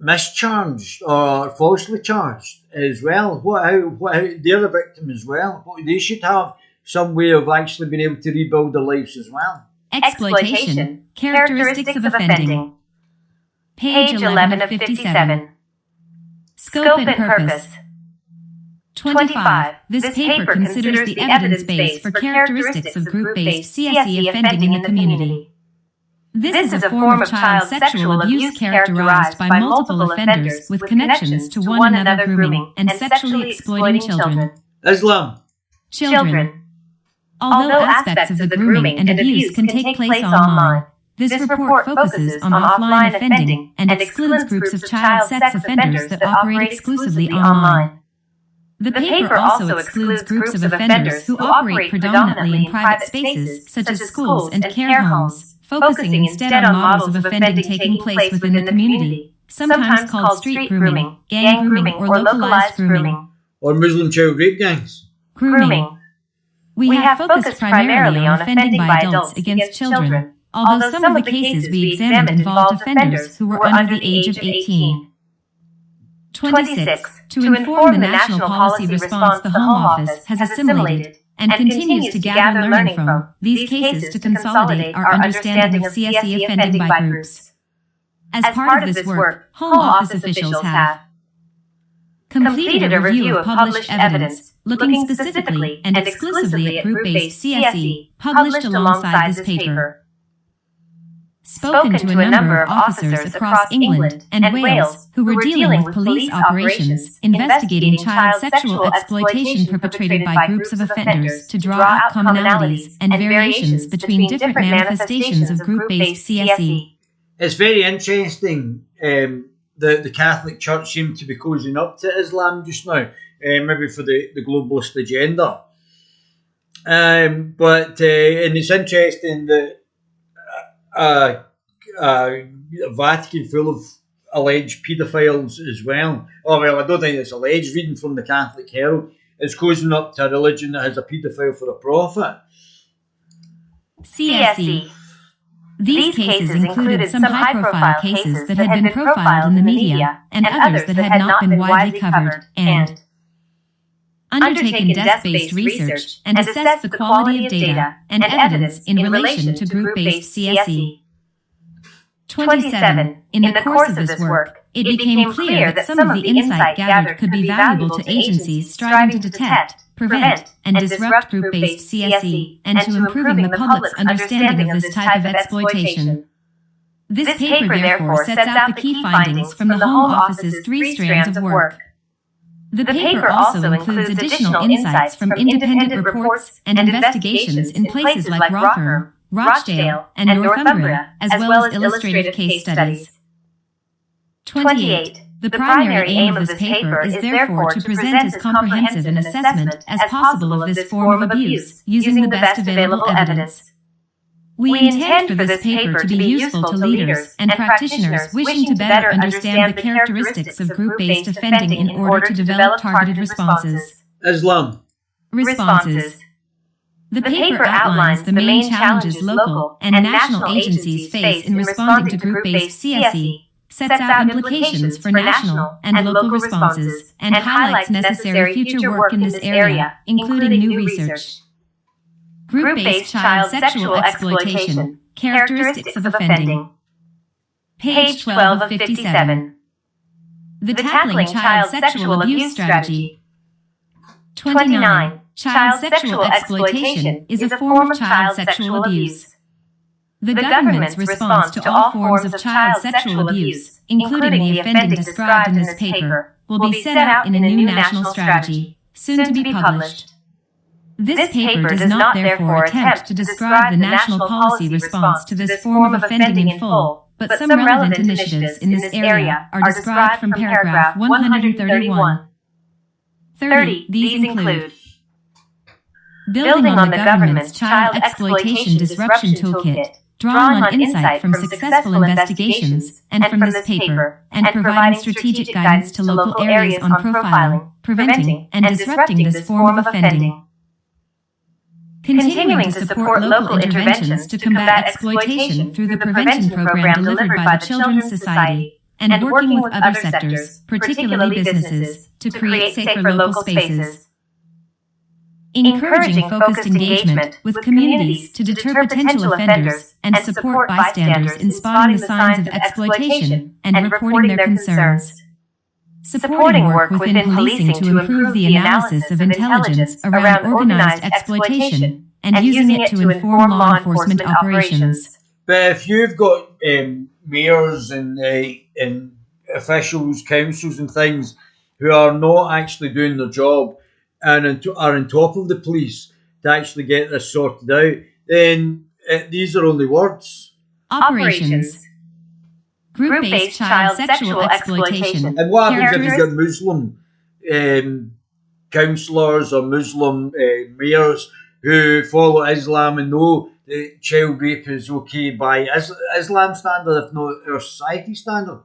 mischarged or falsely charged as well. They're the victim as well. They should have some way of actually being able to rebuild their lives as well. Exploitation. Characteristics of offending. Page 11 of 57. Scope and purpose. 25. This paper considers the evidence base for characteristics of group-based CSE offending in the community. This is a form of child sexual abuse characterized by multiple offenders with connections to one another grooming and sexually exploiting children. Islam. Children. Although aspects of the grooming and abuse can take place online, this report focuses on offline offending and excludes groups of child sex offenders that operate exclusively online. The paper also excludes groups of offenders who operate predominantly in private spaces, such as schools and care homes, focusing instead on models of offending taking place within the community, sometimes called street grooming, gang grooming, or localized grooming. Or Muslim child rape gangs. Grooming. We have focused primarily on offending by adults against children, although some of the cases we examined involved offenders who were under the age of 18. 26. To inform the national policy response, the Home Office has assimilated and continues to gather learning from these cases to consolidate our understanding of CSE offending by groups. As part of this work, Home Office officials have completed a review of published evidence, looking specifically and exclusively at group-based CSE, published alongside this paper. Spoken to a number of officers across England and Wales who were dealing with police operations investigating child sexual exploitation perpetrated by groups of offenders to draw out commonalities and variations between different manifestations of group-based CSE. It's very interesting. The Catholic Church seemed to be cozying up to Islam just now, maybe for the globalist agenda. But it's interesting that Vatican full of alleged paedophiles as well. Oh, well, I don't think it's alleged. Reading from the Catholic Herald, it's cozying up to a religion that has a paedophile for a prophet. CSE. These cases included some high-profile cases that had been profiled in the media and others that had not been widely covered, and undertaken desk-based research and assessed the quality of data and evidence in relation to group-based CSE. 27. In the course of this work, it became clear that some of the insight gathered could be valuable to agencies striving to detect, prevent, and disrupt group-based CSE, and to improving the public's understanding of this type of exploitation. This paper therefore sets out the key findings from the Home Office's 3 strands of work. The paper also includes additional insights from independent reports and investigations in places like Rotherham, Rochdale, and Northumbria, as well as illustrative case studies. 28. The primary aim of this paper is therefore to present as comprehensive an assessment as possible of this form of abuse, using the best available evidence. We intend for this paper to be useful to leaders and practitioners wishing to better understand the characteristics of group-based offending in order to develop targeted responses. Islam. Responses. The paper outlines the main challenges local and national agencies face in responding to group-based CSE, sets out implications for national and local responses, and highlights necessary future work in this area, including new research. Group-based child sexual exploitation, characteristics of offending. Page 12 of 57. The Tackling Child Sexual Abuse Strategy. 29. Child sexual exploitation is a form of child sexual abuse. The government's response to all forms of child sexual abuse, including the offending described in this paper, will be set out in a new national strategy, soon to be published. This paper does not therefore attempt to describe the national policy response to this form of offending in full, but some relevant initiatives in this area are described from paragraph 131. 30. These include building on the government's Child Exploitation Disruption Toolkit, drawing on insight from successful investigations and from this paper, and providing strategic guidance to local areas on profiling, preventing, and disrupting this form of offending. Continuing to support local interventions to combat exploitation through the prevention program delivered by the Children's Society, and working with other sectors, particularly businesses, to create safer local spaces. Encouraging focused engagement with communities to deter potential offenders and support bystanders in spotting the signs of exploitation and reporting their concerns. Supporting work within policing to improve the analysis of intelligence around organized exploitation and using it to inform law enforcement operations. But if you've got mayors and officials, councils and things who are not actually doing their job and are on top of the police to actually get this sorted out, then these are only words. Operations. Group-based child sexual exploitation. And what happens if you've got Muslim councillors or Muslim mayors who follow Islam and know that child rape is okay by Islam standard, if not our society standard?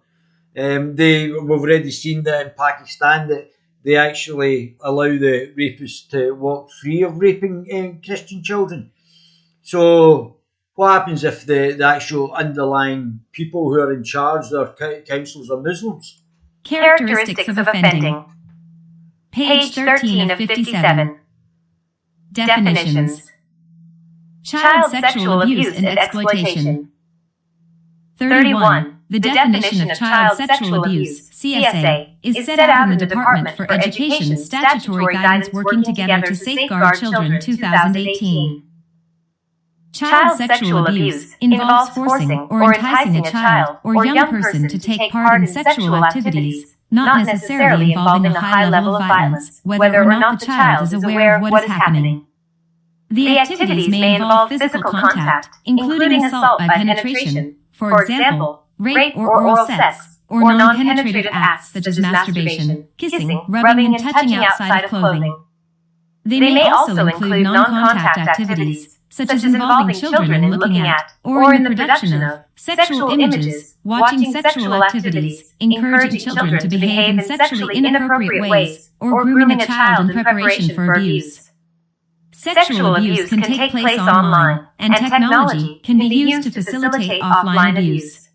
We've already seen that in Pakistan that they actually allow the rapists to walk free of raping Christian children. So what happens if the actual underlying people who are in charge, their councils, are Muslims? Characteristics of offending. Page 13 of 57. Definitions. Child sexual abuse and exploitation. 31. The definition of child sexual abuse, CSA, is set out in the Department for Education's Statutory Guidance Working Together to Safeguard Children 2018. Child sexual abuse involves forcing or enticing a child or young person to take part in sexual activities, not necessarily involving a high level of violence, whether or not the child is aware of what is happening. The activities may involve physical contact, including assault by penetration, for example, rape or oral sex, or non-penetrative acts such as masturbation, kissing, rubbing and touching outside of clothing. They may also include non-contact activities, such as involving children in looking at, or in the production of, sexual images, watching sexual activities, encouraging children to behave in sexually inappropriate ways, or grooming a child in preparation for abuse. Sexual abuse can take place online, and technology can be used to facilitate offline abuse.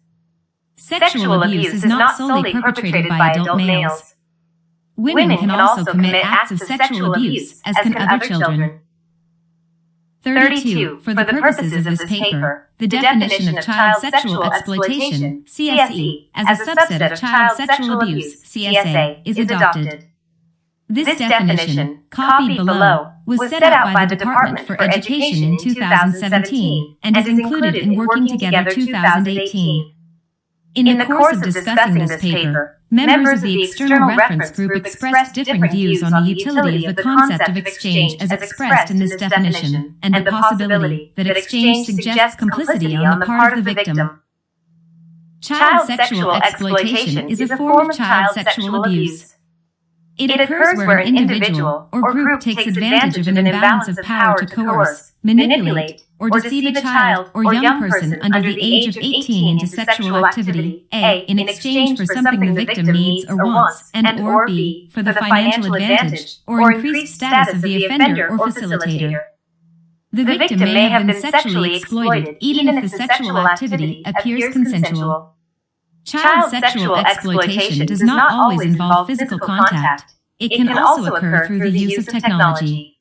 Sexual abuse is not solely perpetrated by adult males. Women can also commit acts of sexual abuse, as can other children. 32. For the purposes of this paper, the definition of child sexual exploitation, CSE, as a subset of child sexual abuse, CSA, is adopted. This definition, copied below, was set out by the Department for Education in 2017 and is included in Working Together 2018. In the course of discussing this paper, members of the External Reference Group expressed differing views on the utility of the concept of exchange as expressed in this definition, and the possibility that exchange suggests complicity on the part of the victim. Child sexual exploitation is a form of child sexual abuse. It occurs where an individual or group takes advantage of an imbalance of power to coerce, manipulate, or deceive a child or young person under the age of 18 into sexual activity, A, in exchange for something the victim needs or wants, and or B, for the financial advantage or increased status of the offender or facilitator. The victim may have been sexually exploited even if the sexual activity appears consensual. Child sexual exploitation does not always involve physical contact. It can also occur through the use of technology.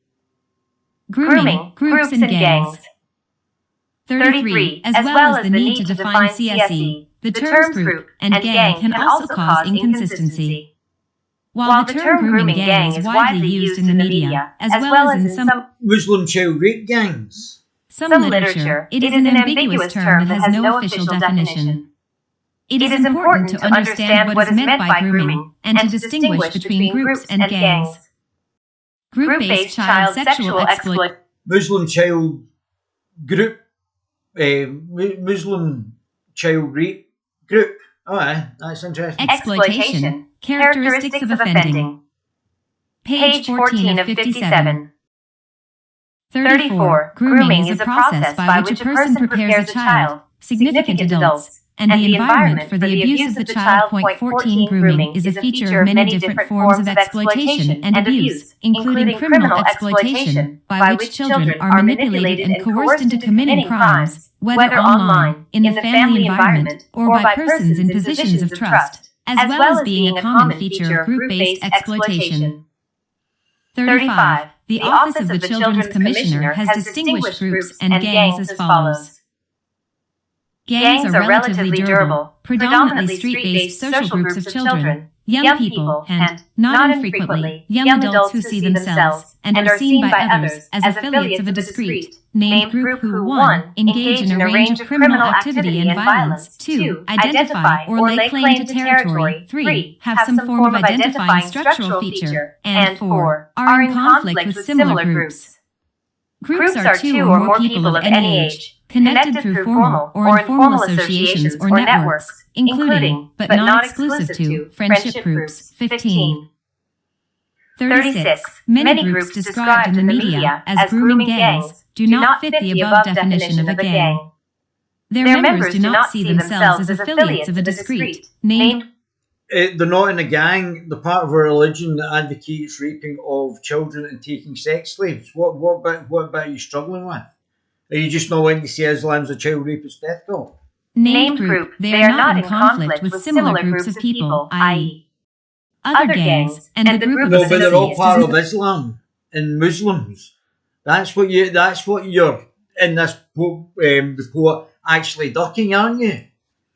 Grooming, groups and gangs. 33. As well as the need to define CSE, the terms group and gang can also cause inconsistency. While the term grooming gang is widely used in the media, as well as in some Muslim child rape gangs, some literature, it is an ambiguous term that has no official definition. It is important to understand what is meant by grooming and to distinguish between groups and gangs. Group-based child sexual exploitation. Muslim child group, Muslim child rape group. Alright, that's interesting. Exploitation. Characteristics of offending. Page 14 of 57. 34. Grooming is a process by which a person prepares a child, significant adults, and the environment for the abuse of the child. 14. Grooming is a feature of many different forms of exploitation and abuse, including criminal exploitation, by which children are manipulated and coerced into committing crimes, whether online, in the family environment, or by persons in positions of trust, as well as being a common feature of group-based exploitation. 35. The Office of the Children's Commissioner has distinguished groups and gangs as follows. Gangs are relatively durable, predominantly street-based social groups of children, young people, and, not infrequently, young adults who see themselves and are seen by others as affiliates of a discrete, named group who 1. Engage in a range of criminal activity and violence, 2. Identify or lay claim to territory, 3. Have some form of identifying structural feature, and 4. Are in conflict with similar groups. Groups are 2 or more people of any age, connected through formal or informal associations or networks, including, but not exclusive to, friendship groups. 15. 36. Many groups described in the media as grooming gangs do not fit the above definition of a gang. Their members do not see themselves as affiliates of a discrete, named. They're not in a gang. They're part of a religion that advocates raping of children and taking sex slaves. What bit are you struggling with? Are you just not wanting to see Islam's a child rapist death cult? Named group, they are not in conflict with similar groups of people, i.e. other gangs, and the group of No, but they're all associates part of Islam and Muslims. That's what you're in this report actually ducking, aren't you?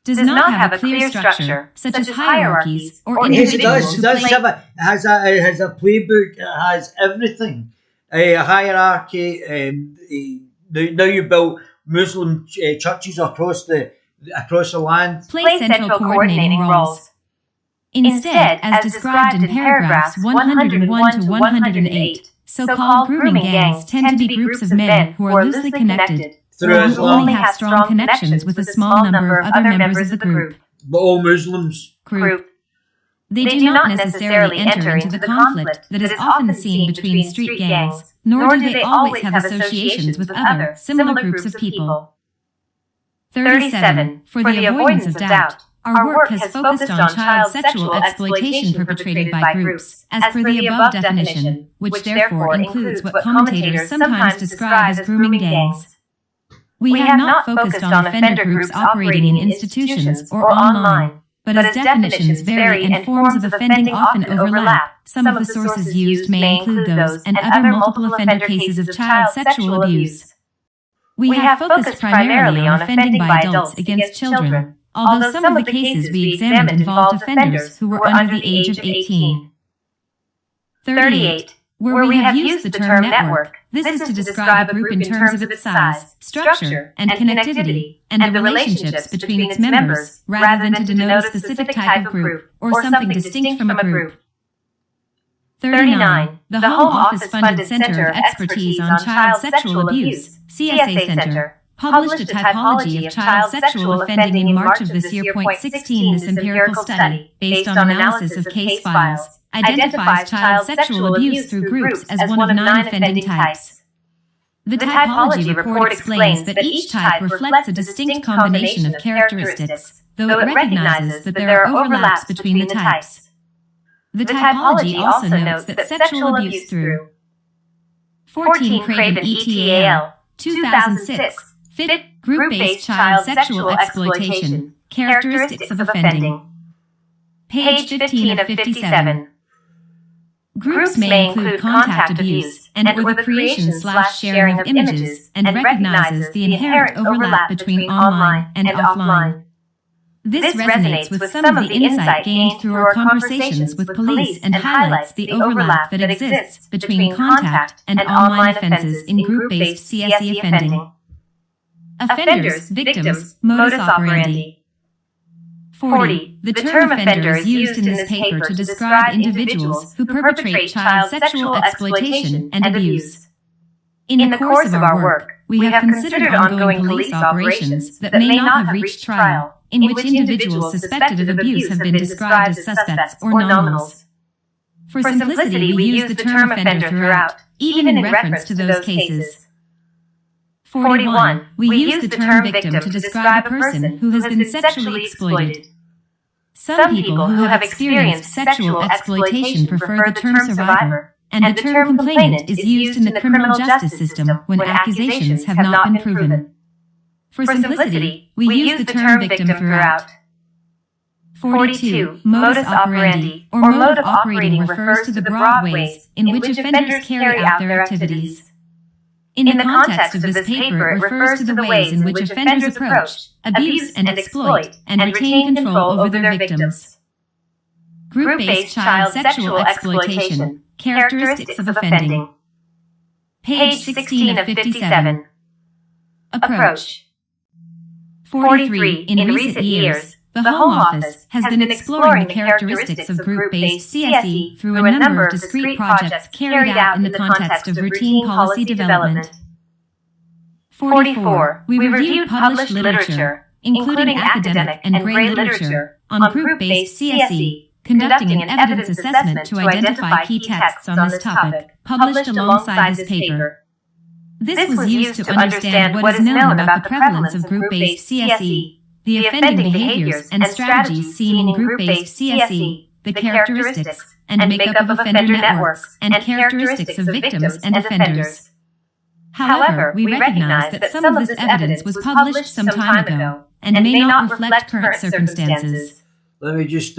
does not have a clear structure, such as hierarchies or Yes, it individuals does. It does have it has a playbook. It has everything. A hierarchy. Now you build Muslim churches across the land. play central coordinating roles. Instead, as described in paragraphs 101 to 108, so-called grooming gangs tend to be groups of men who are loosely connected, Through or who Islam. only have strong connections with a small number of other members of the group. But all Muslims. They do not necessarily enter into the conflict that is often seen between street gangs, nor do they always have associations with other, similar groups of people. 37. For the avoidance of doubt, our work has focused on child sexual exploitation perpetrated by groups, as per the above definition, which therefore includes what commentators sometimes describe as grooming gangs. We have not focused on offender groups operating in institutions or online, but as definitions vary and forms of offending often overlap, some of the sources used may include those and other multiple offender cases of child sexual abuse. We have focused primarily on offending by adults against children, although some of the cases we examined involved offenders who were under the age of 18. 38. Where we have used the term network, this is to describe a group in terms of its size, structure, and connectivity, and the relationships between its members, rather than to denote a specific type of group, or something distinct from a group. 39. The Home Office-funded Center of Expertise on Child Sexual Abuse, CSA Center, published a typology of child sexual offending in March of this year. 16. This empirical study, based on analysis of case files, identifies child sexual abuse through groups as one of 9 offending types. The typology report explains that each type reflects a distinct combination of characteristics, though it recognizes that there are overlaps between the types. The typology also notes that sexual abuse through 14. Craven et al. 2006. Fit group-based child sexual exploitation, characteristics of offending. Page 15 of 57. Groups may include contact abuse, and/or the creation/sharing of images, and recognizes the inherent overlap between online and offline. This resonates with some of the insight gained through our conversations with police and highlights the overlap that exists between contact and online offenses in group-based CSE offending. Offenders, victims, modus operandi. 40. The term offender is used in this paper to describe individuals who perpetrate child sexual exploitation and abuse. In the course of our work, we have considered ongoing police operations that may not have reached trial, in which individuals suspected of abuse have been described as suspects or nominals. For simplicity, we use the term offender throughout, even in reference to those cases. 41. We use the term victim to describe a person who has been sexually exploited. Some people who have experienced sexual exploitation prefer the term survivor, and the term complainant is used in the criminal justice system when accusations have not been proven. For simplicity, we use the term victim throughout. 42. Modus operandi, or mode of operating, refers to the broad ways in which offenders carry out their activities. In the context of this paper, it refers to the ways in which offenders approach, abuse and exploit, and retain control over their victims. Group-based child sexual exploitation. Characteristics of offending. Page 16 of 57. Approach. 43. In recent years, the Home Office has been exploring the characteristics of group-based CSE through a number of discrete projects carried out in the context of routine policy development. 44. We reviewed published literature, including academic and grade literature, on group-based CSE, conducting an evidence assessment to identify key texts on this topic, published alongside this paper. This was used to understand what is known about the prevalence of group-based CSE, the offending behaviors and strategies seen in group-based CSE, the characteristics and makeup of offender networks, and characteristics of victims and offenders. However, we recognize that some of this evidence was published some time ago and may not reflect current circumstances. Let me just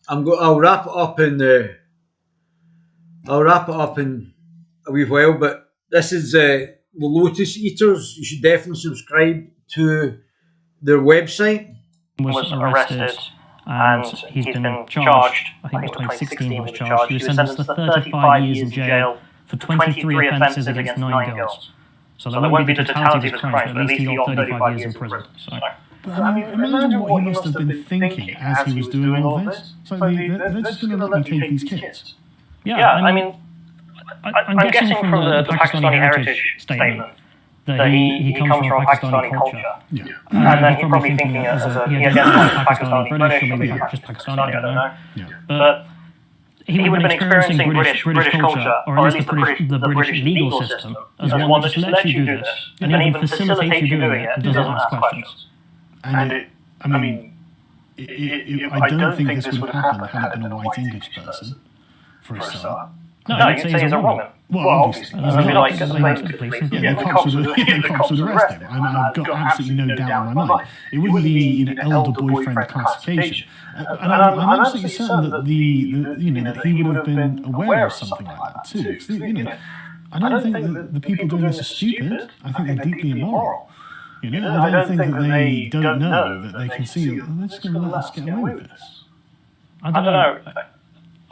I'll wrap it up in a wee while, but this is the Lotus Eaters. You should definitely subscribe to their website. Was arrested and he's been charged. I think it was 2016 he was charged. He was sentenced to 35 years in jail for 23 offences against 9 girls. So that won't be the totality of his crimes, but at least he got 35 years in prison. So. But I mean, imagine what he must have been thinking as he was doing all this. So they're just going to let me take these kids. Yeah, I mean, I'm guessing from the Pakistani heritage statement that he comes from a Pakistani culture. Yeah. And then he's probably thinking as he identifies Pakistani, British, or maybe just Pakistani, I don't know. Yeah. But he would have been experiencing British culture, or at least the British legal system, as one that just lets you do this, and even facilitates you doing it, and doesn't ask questions. And I don't think this would have happened had it been a white English person, for a start. No, you'd say he's a woman. Well, obviously. The cops would arrest him. I've got absolutely no doubt in my mind. It wouldn't be elder boyfriend classification. And I'm absolutely certain that that he would have been aware of something like that too. I don't think that the people doing this are stupid. I think they're deeply immoral. I don't think that they don't know that they can see. They're just going to let us get away with this. I don't know.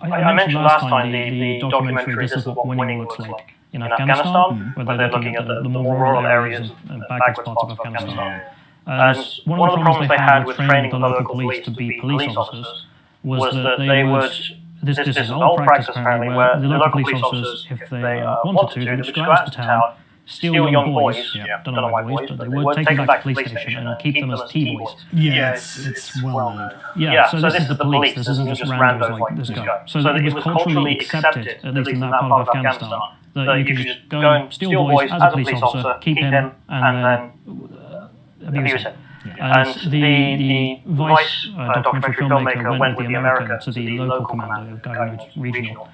I mentioned last time the documentary This Is What Winning Looks Like in Afghanistan, where they're looking at the more rural areas and backwards parts of Afghanistan. And one of the problems they had with training the local police to be police officers was that they would, this is an old practice apparently, where the local police officers, if they wanted to, they would go out to town, steal young boys, don't know why boys, but they would take them back to the police station and keep them as T-boys. Yeah, it's well known. Yeah, so this is the police, this isn't just randos like this guy. So it was culturally accepted, at least in that part of Afghanistan, that you could just go and steal boys as a police officer, keep him, and then abuse him. And the Vice documentary filmmaker went with the American to the local commander, the guy who's regional.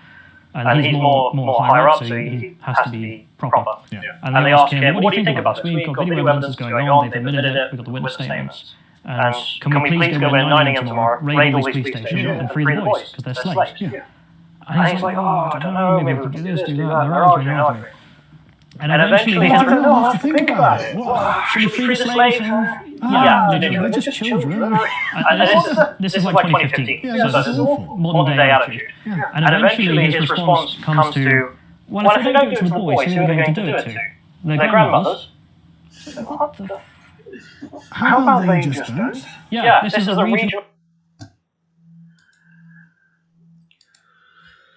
And he's more higher up, so he has to be proper. Yeah. And they ask him, what do you think about this? We've got video evidence going on, they've admitted it, we've got the witness statements. And can we please go in 9 a.m. tomorrow, raid all these police stations, and free the boys, because they're slaves. Yeah. And he's like, oh, I don't know, maybe we can do this, do that, and they're arguing. And eventually I don't know how to think about it. Should we free the slaves? They're just children. This is like 2015. Yeah, so this is awful. modern day attitude. Yeah. And eventually his response comes to, well, if they don't do it to the boys, who are they going to do it to? Their grandmothers? What the? How about they just don't? Yeah, this is a regional...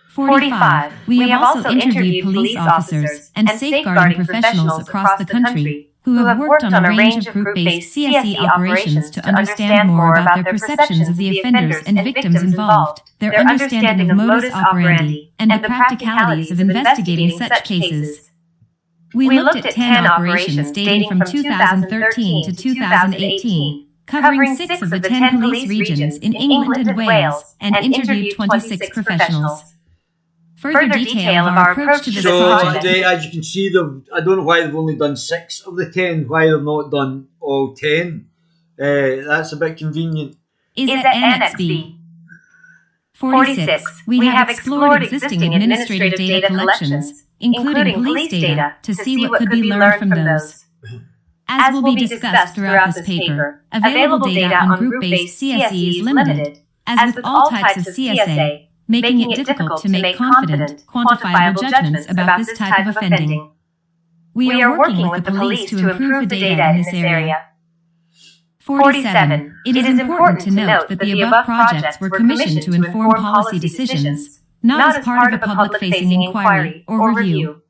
45. We have also interviewed police officers and safeguarding professionals across the country who have worked on a range of group-based CSE operations to understand more about their perceptions of the offenders and victims involved, their understanding of modus operandi, and the practicalities of investigating such cases. We looked at 10 operations dating from 2013 to 2018, covering 6 of the 10 police regions in England and Wales, and interviewed 26 professionals. Further detail of our approach to this project. As you can see, I don't know why they've only done 6 of the 10, why they've not done all 10. That's a bit convenient. Is at Annex B. 46. We have explored existing administrative data collections, including police data, to see what could be learned from those. As will be discussed throughout this paper, available data on group-based CSE is limited, as with all types of CSA, making it difficult to make confident, quantifiable judgments about this type of offending. We are working with the police to improve the data in this area. 47. It is important to note that the above projects were commissioned to inform policy decisions, not as part of a public-facing inquiry or review.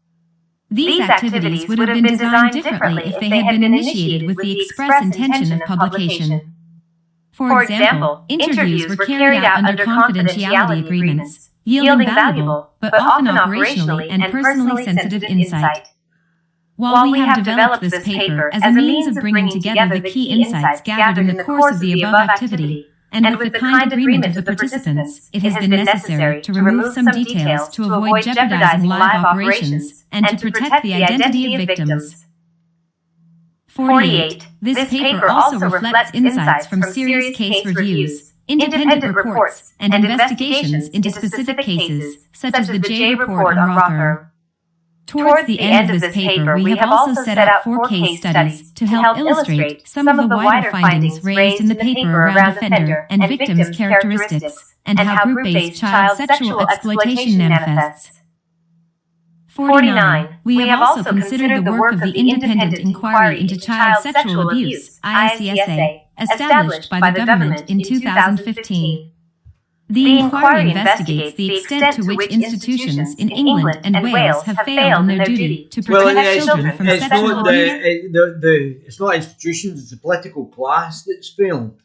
These activities would have been designed differently if they had been initiated with the express intention of publication. For example, interviews were carried out under confidentiality agreements, yielding valuable, but often operationally and personally sensitive insight. While we have developed this paper as a means of bringing together the key insights gathered in the course of the above activity, and with the kind agreement of the participants, it has been necessary to remove some details to avoid jeopardizing live operations and to protect the identity of victims. 48. This paper also reflects insights from serious case reviews, independent reports, and investigations into specific cases, such as the J report on Rotherham. Towards the end of this paper, we have also set out 4 case studies to help illustrate some of the wider findings raised in the paper around offender and victims' characteristics, and how group-based child sexual exploitation manifests. 49. We have also considered the work of the Independent Inquiry into Child Sexual Abuse, IICSA, established by the government in 2015. The inquiry investigates the extent to which institutions in England and Wales have failed in their duty to protect children from sexual abuse. It's not institutions, it's the political class that's failed.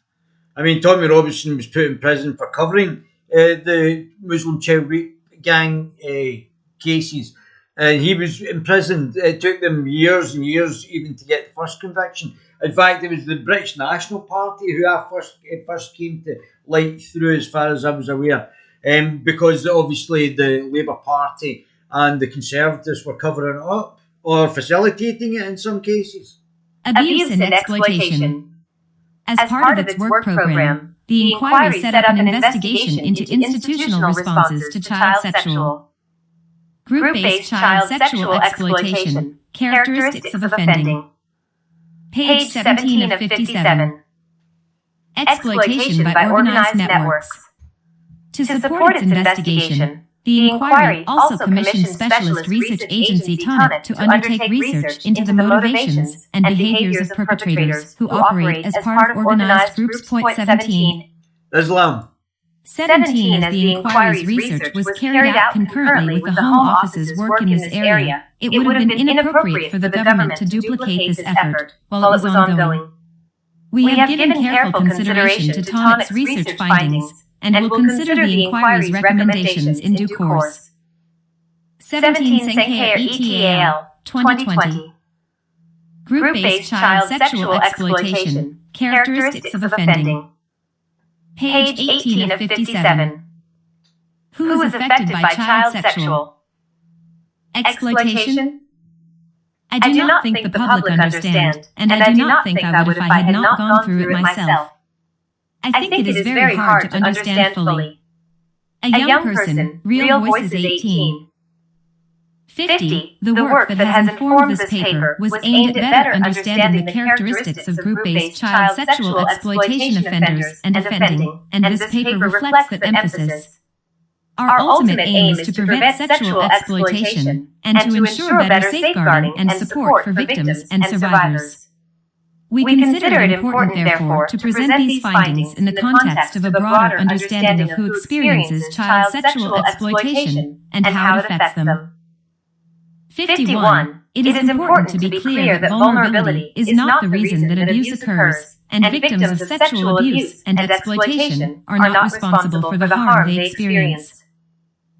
I mean, Tommy Robinson was put in prison for covering the Muslim child rape gang cases. And he was imprisoned. It took them years and years even to get the first conviction. In fact, it was the British National Party who first came to light through, as far as I was aware, because obviously the Labour Party and the Conservatives were covering it up or facilitating it in some cases. Abuse and exploitation. As part of its work program, the inquiry set up an investigation into institutional responses to child sexual. Group-based child sexual exploitation, characteristics of offending. Page 17 of 57. Exploitation by organized networks. To support its investigation, the inquiry also commissioned specialist research agency TONIC to undertake research into the motivations and behaviors of perpetrators who operate as part of organized groups. Point 17. Islam. 17 as the inquiry's research was carried out concurrently with the Home Office's work in this area, it would have been inappropriate for the government to duplicate this effort while it was ongoing. We have given careful consideration to TONIC's research findings and will consider the inquiry's recommendations in due course. 17 Senkair ETAL, 2020. Group-based child sexual exploitation, characteristics of offending. Page 18 of 57. Who is affected by child sexual exploitation? I do not think the public understand, and I do not think I would if I had not gone through it myself. I think it is very hard to understand fully. A young person, real voice is 18. 50. The work that has informed this paper was aimed at better understanding the characteristics of group-based child sexual exploitation offenders and offending, and this paper reflects that emphasis. Our ultimate aim is to prevent sexual exploitation and to ensure better safeguarding and support for victims and survivors. We consider it important, therefore, to present these findings in the context of a broader understanding of who experiences child sexual exploitation and how it affects them. 51. It is important to be clear that vulnerability is not the reason that abuse occurs, and victims of sexual abuse and exploitation are not responsible for the harm they experience.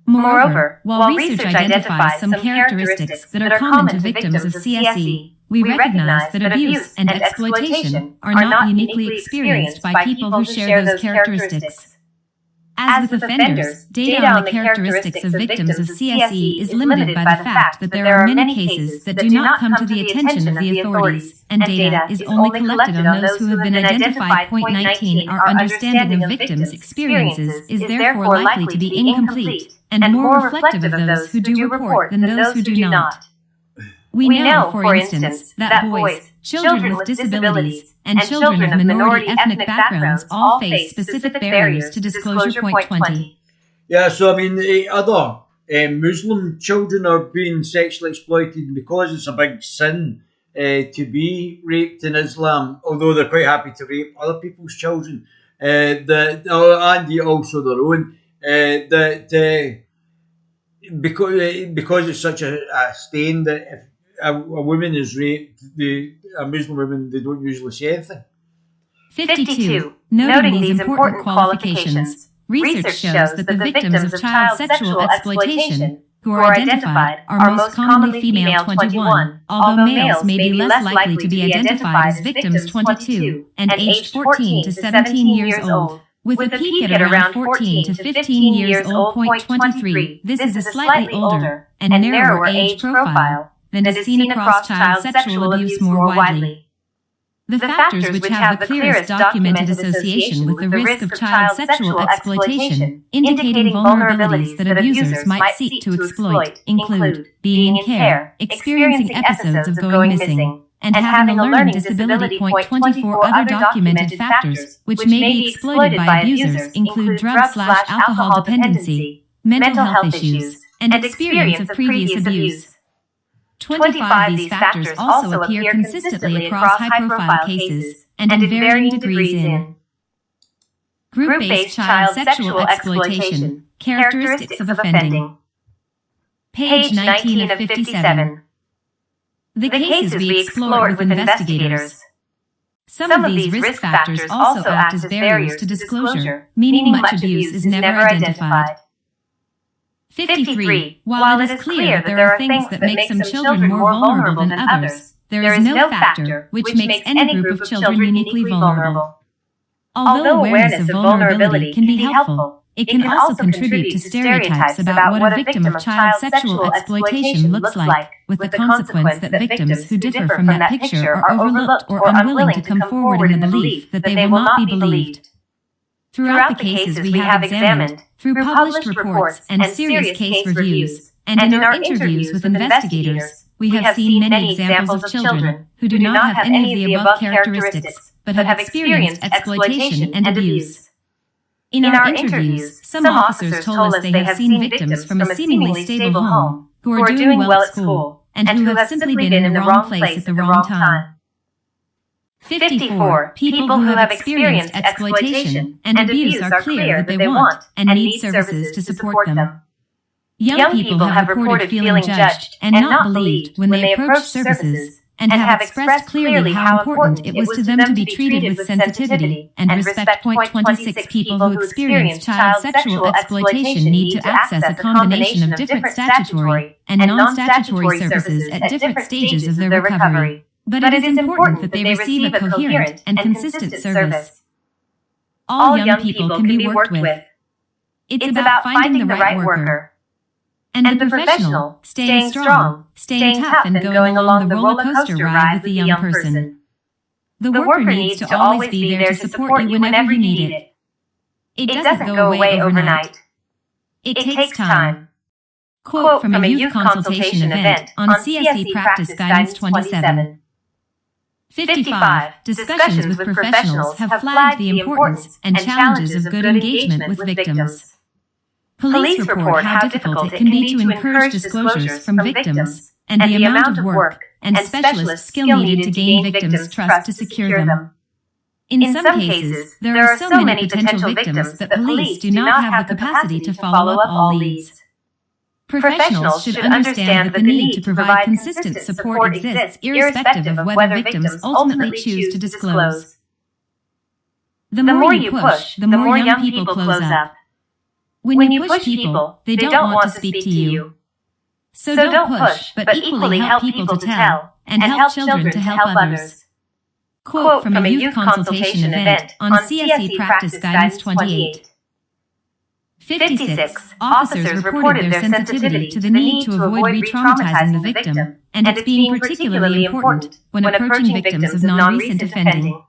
Moreover, while research identifies some characteristics that are common to victims of CSE, we recognize that abuse and exploitation are not uniquely experienced by people who share those characteristics. As with offenders, data on the characteristics of victims of CSE is limited by the fact that there are many cases that do not come to the attention of the authorities, and data is only collected on those who have been identified. Point 19. Our understanding of victims' experiences is therefore likely to be incomplete and more reflective of those who do report than those who do not. We know, for instance, that boys, children with disabilities, and children of minority ethnic backgrounds all face specific barriers to disclosure. Point 20. Yeah, so I mean, the other Muslim children are being sexually exploited because it's a big sin to be raped in Islam, although they're quite happy to rape other people's children, and also their own. Because it's such a stain that if a woman is raped, a Muslim woman, they don't usually say anything. 52. Noting these important qualifications, research shows that the victims of child sexual exploitation who are identified are most commonly female. 21, although males may be less likely to be identified as victims. 22, and aged 14 to 17 years old, with a peak at around 14 to 15 years old. Point 23, this is a slightly older and narrower age profile than is seen across child sexual abuse more widely. The factors which have the clearest documented association with the risk of child sexual exploitation, indicating vulnerabilities that abusers might seek to exploit, include being in care, experiencing episodes of going missing, and having a learning disability. Point 24. Other documented factors which may be exploited by abusers include drug/alcohol dependency, mental health issues, and experience of previous abuse. 25. These factors also appear consistently across high-profile cases and in varying degrees in group-based child sexual exploitation, characteristics of offending. Page 19 of 57. The cases we explored with investigators. Some of these risk factors also act as barriers to disclosure, meaning much abuse is never identified. 53. While it is clear that there are things that make some children more vulnerable than others, there is no factor which makes any group of children uniquely vulnerable. Although awareness of vulnerability can be helpful, it can also contribute to stereotypes about what a victim of child sexual exploitation looks like, with the consequence that victims who differ from that picture are overlooked or unwilling to come forward in the belief that they will not be believed. Throughout the cases we have examined, through published reports and serious case reviews, and in our interviews with investigators, we have seen many examples of children who do not have any of the above characteristics, but have experienced exploitation and abuse. In our interviews, some officers told us they have seen victims from a seemingly stable home, who are doing well at school, and who have simply been in the wrong place at the wrong time. 54. People who have experienced exploitation and abuse are clear that they want and need services to support them. Young people have reported feeling judged and not believed when they approach services, and have expressed clearly how important it was to them to be treated with sensitivity and respect. Point 26. People who experience child sexual exploitation need to access a combination of different statutory and non-statutory services at different stages of their recovery. But it is important that they receive a coherent and consistent service. All young people can be worked with. It's about finding the right worker. And the professional, staying strong, staying tough, and going along the roller coaster ride with the young person. The worker needs to always be there to support you whenever you need it. It doesn't go away overnight. It takes time. Quote from a youth consultation event on CSE Practice Guidance 27. 55. Discussions with professionals have flagged the importance and challenges of good engagement with victims. Police report how difficult it can be to encourage disclosures from victims, and the amount of work and specialist skill needed to gain victims' trust to secure them. In some cases, there are so many potential victims that police do not have the capacity to follow up all leads. Professionals should understand that the need to provide consistent support exists irrespective of whether victims ultimately choose to disclose. The more you push, the more young people close up. When you push people, they don't want to speak to you. So don't push, but equally help people to tell, and help children to help others. Quote from a youth consultation event on CSE Practice Guidance 28. 56. Officers reported their sensitivity to the need to avoid re-traumatizing the victim, and it's being particularly important when approaching victims of non-recent offending.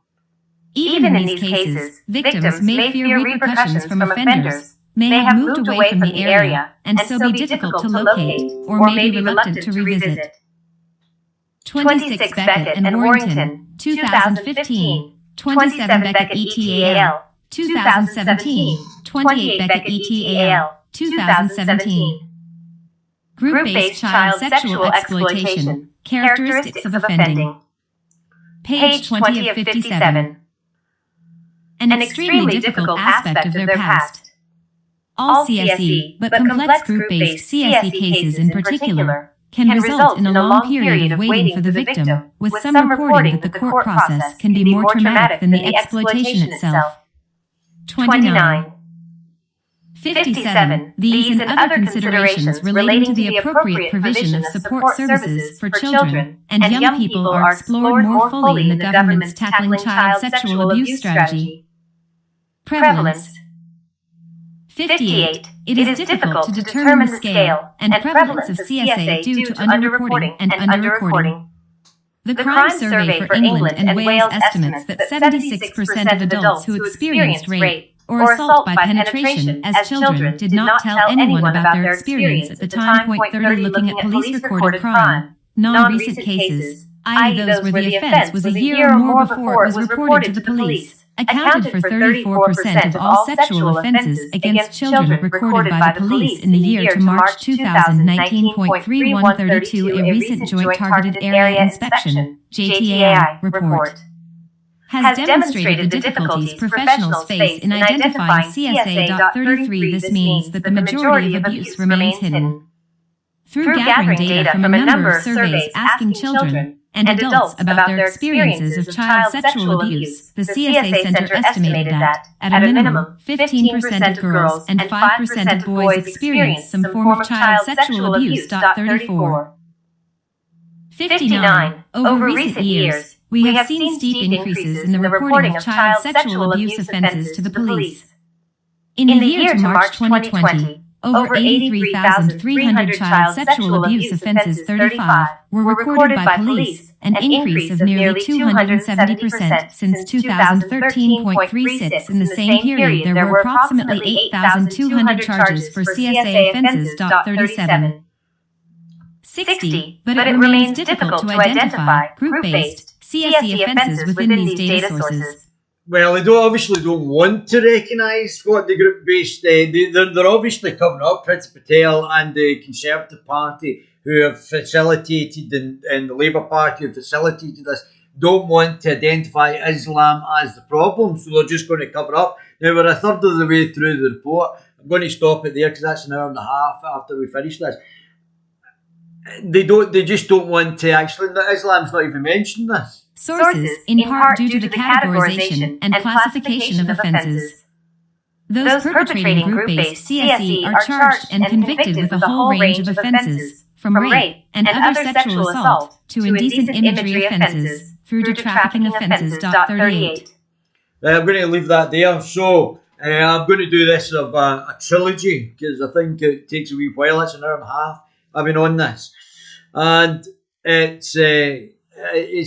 Even in these cases, victims may fear repercussions from offenders, may have moved away from the area, and so be difficult to locate, or may be reluctant to revisit. 26 Beckett and Warrington, 2015. 27 Beckett ETAL, 2017. 28 Beckett ETAL, 2017. Group-based child sexual exploitation, characteristics of offending. Page 20 of 57. An extremely difficult aspect of their past. All CSE, but complex group-based CSE cases in particular, can result in a long period of waiting for the victim, with some reporting that the court process can be more traumatic than the exploitation itself. 29. 57. These and other considerations relating to the appropriate provision of support services for children and young people are explored more fully in the government's Tackling Child Sexual Abuse Strategy. Prevalence. 58. It is difficult to determine the scale and prevalence of CSA due to underreporting and underreporting. The Crime Survey for England and Wales estimates that 76% of adults who experienced rape or assault by penetration as children did not tell anyone about their experience at the time. 30. Looking at police-recorded crime, non-recent cases, i.e. those where the offense was a year or more before it was reported to the police, accounted for 34% of all sexual offenses against children recorded by the police in the year to March 2019. 3132. A recent Joint Targeted Area Inspection (JTAI) report has demonstrated the difficulties professionals face in identifying CSA. 33. This means that the majority of abuse remains hidden. Through gathering data from a number of surveys asking children and adults about their experiences of child sexual abuse, the CSA Center estimated that, at a minimum, 15% of girls and 5% of boys experienced some form of child sexual abuse. 34. 59. Over recent years, we have seen steep increases in the reporting of child sexual abuse offenses to the police. In the year to March 2020, over 83,300 child sexual abuse offenses, 35, were recorded by police, an increase of nearly 270% since 2013.36. In the same period, there were approximately 8,200 charges for CSA offenses. 37. 60. But it remains difficult to identify group-based CSE offences within these data sources. Well, they obviously don't want to recognise what the group-based... they're obviously covering up. Priti Patel and the Conservative Party, who have facilitated, and the Labour Party who have facilitated this, don't want to identify Islam as the problem, so they're just going to cover up. Now, we're a third of the way through the report. I'm going to stop it there because that's an hour and a half after we finish this. They just don't want to actually... Islam's not even mentioned this. Sources, in part due to the categorization and classification of offenses. Those perpetrating group-based CSE are charged and convicted with a whole range of offenses, from rape and other sexual assault to indecent imagery offenses, through to trafficking offenses. 38. I'm going to leave that there. So, I'm going to do this of a trilogy, because I think it takes a wee while. It's an hour and a half I've been on this. And it's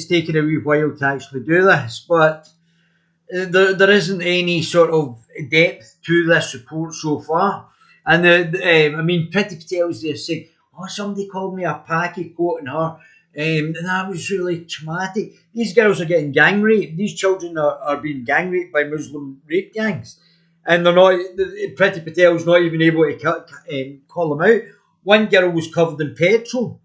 taken a wee while to actually do this, but there isn't any sort of depth to this report so far. And I mean, Priti Patel's there saying, "Oh, somebody called me a packy quoting her, and that was really traumatic." These girls are getting gang raped. These children are being gang raped by Muslim rape gangs, and they're not. Priti Patel's not even able to call them out. One girl was covered in petrol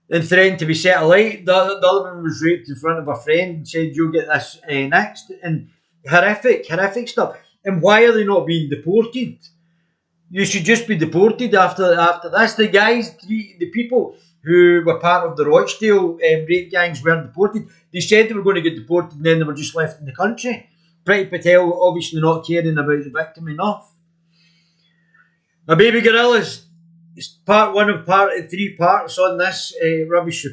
and threatened to be set alight. The other one was raped in front of a friend and said, "You'll get this next." And horrific stuff. And why are they not being deported? You should just be deported after this. The guys, the people who were part of the Rochdale rape gangs weren't deported. They said they were going to get deported and then they were just left in the country. Priti Patel obviously not caring about the victim enough. Now, Baby Gorillas, it's part one of 3 parts on this rubbish report.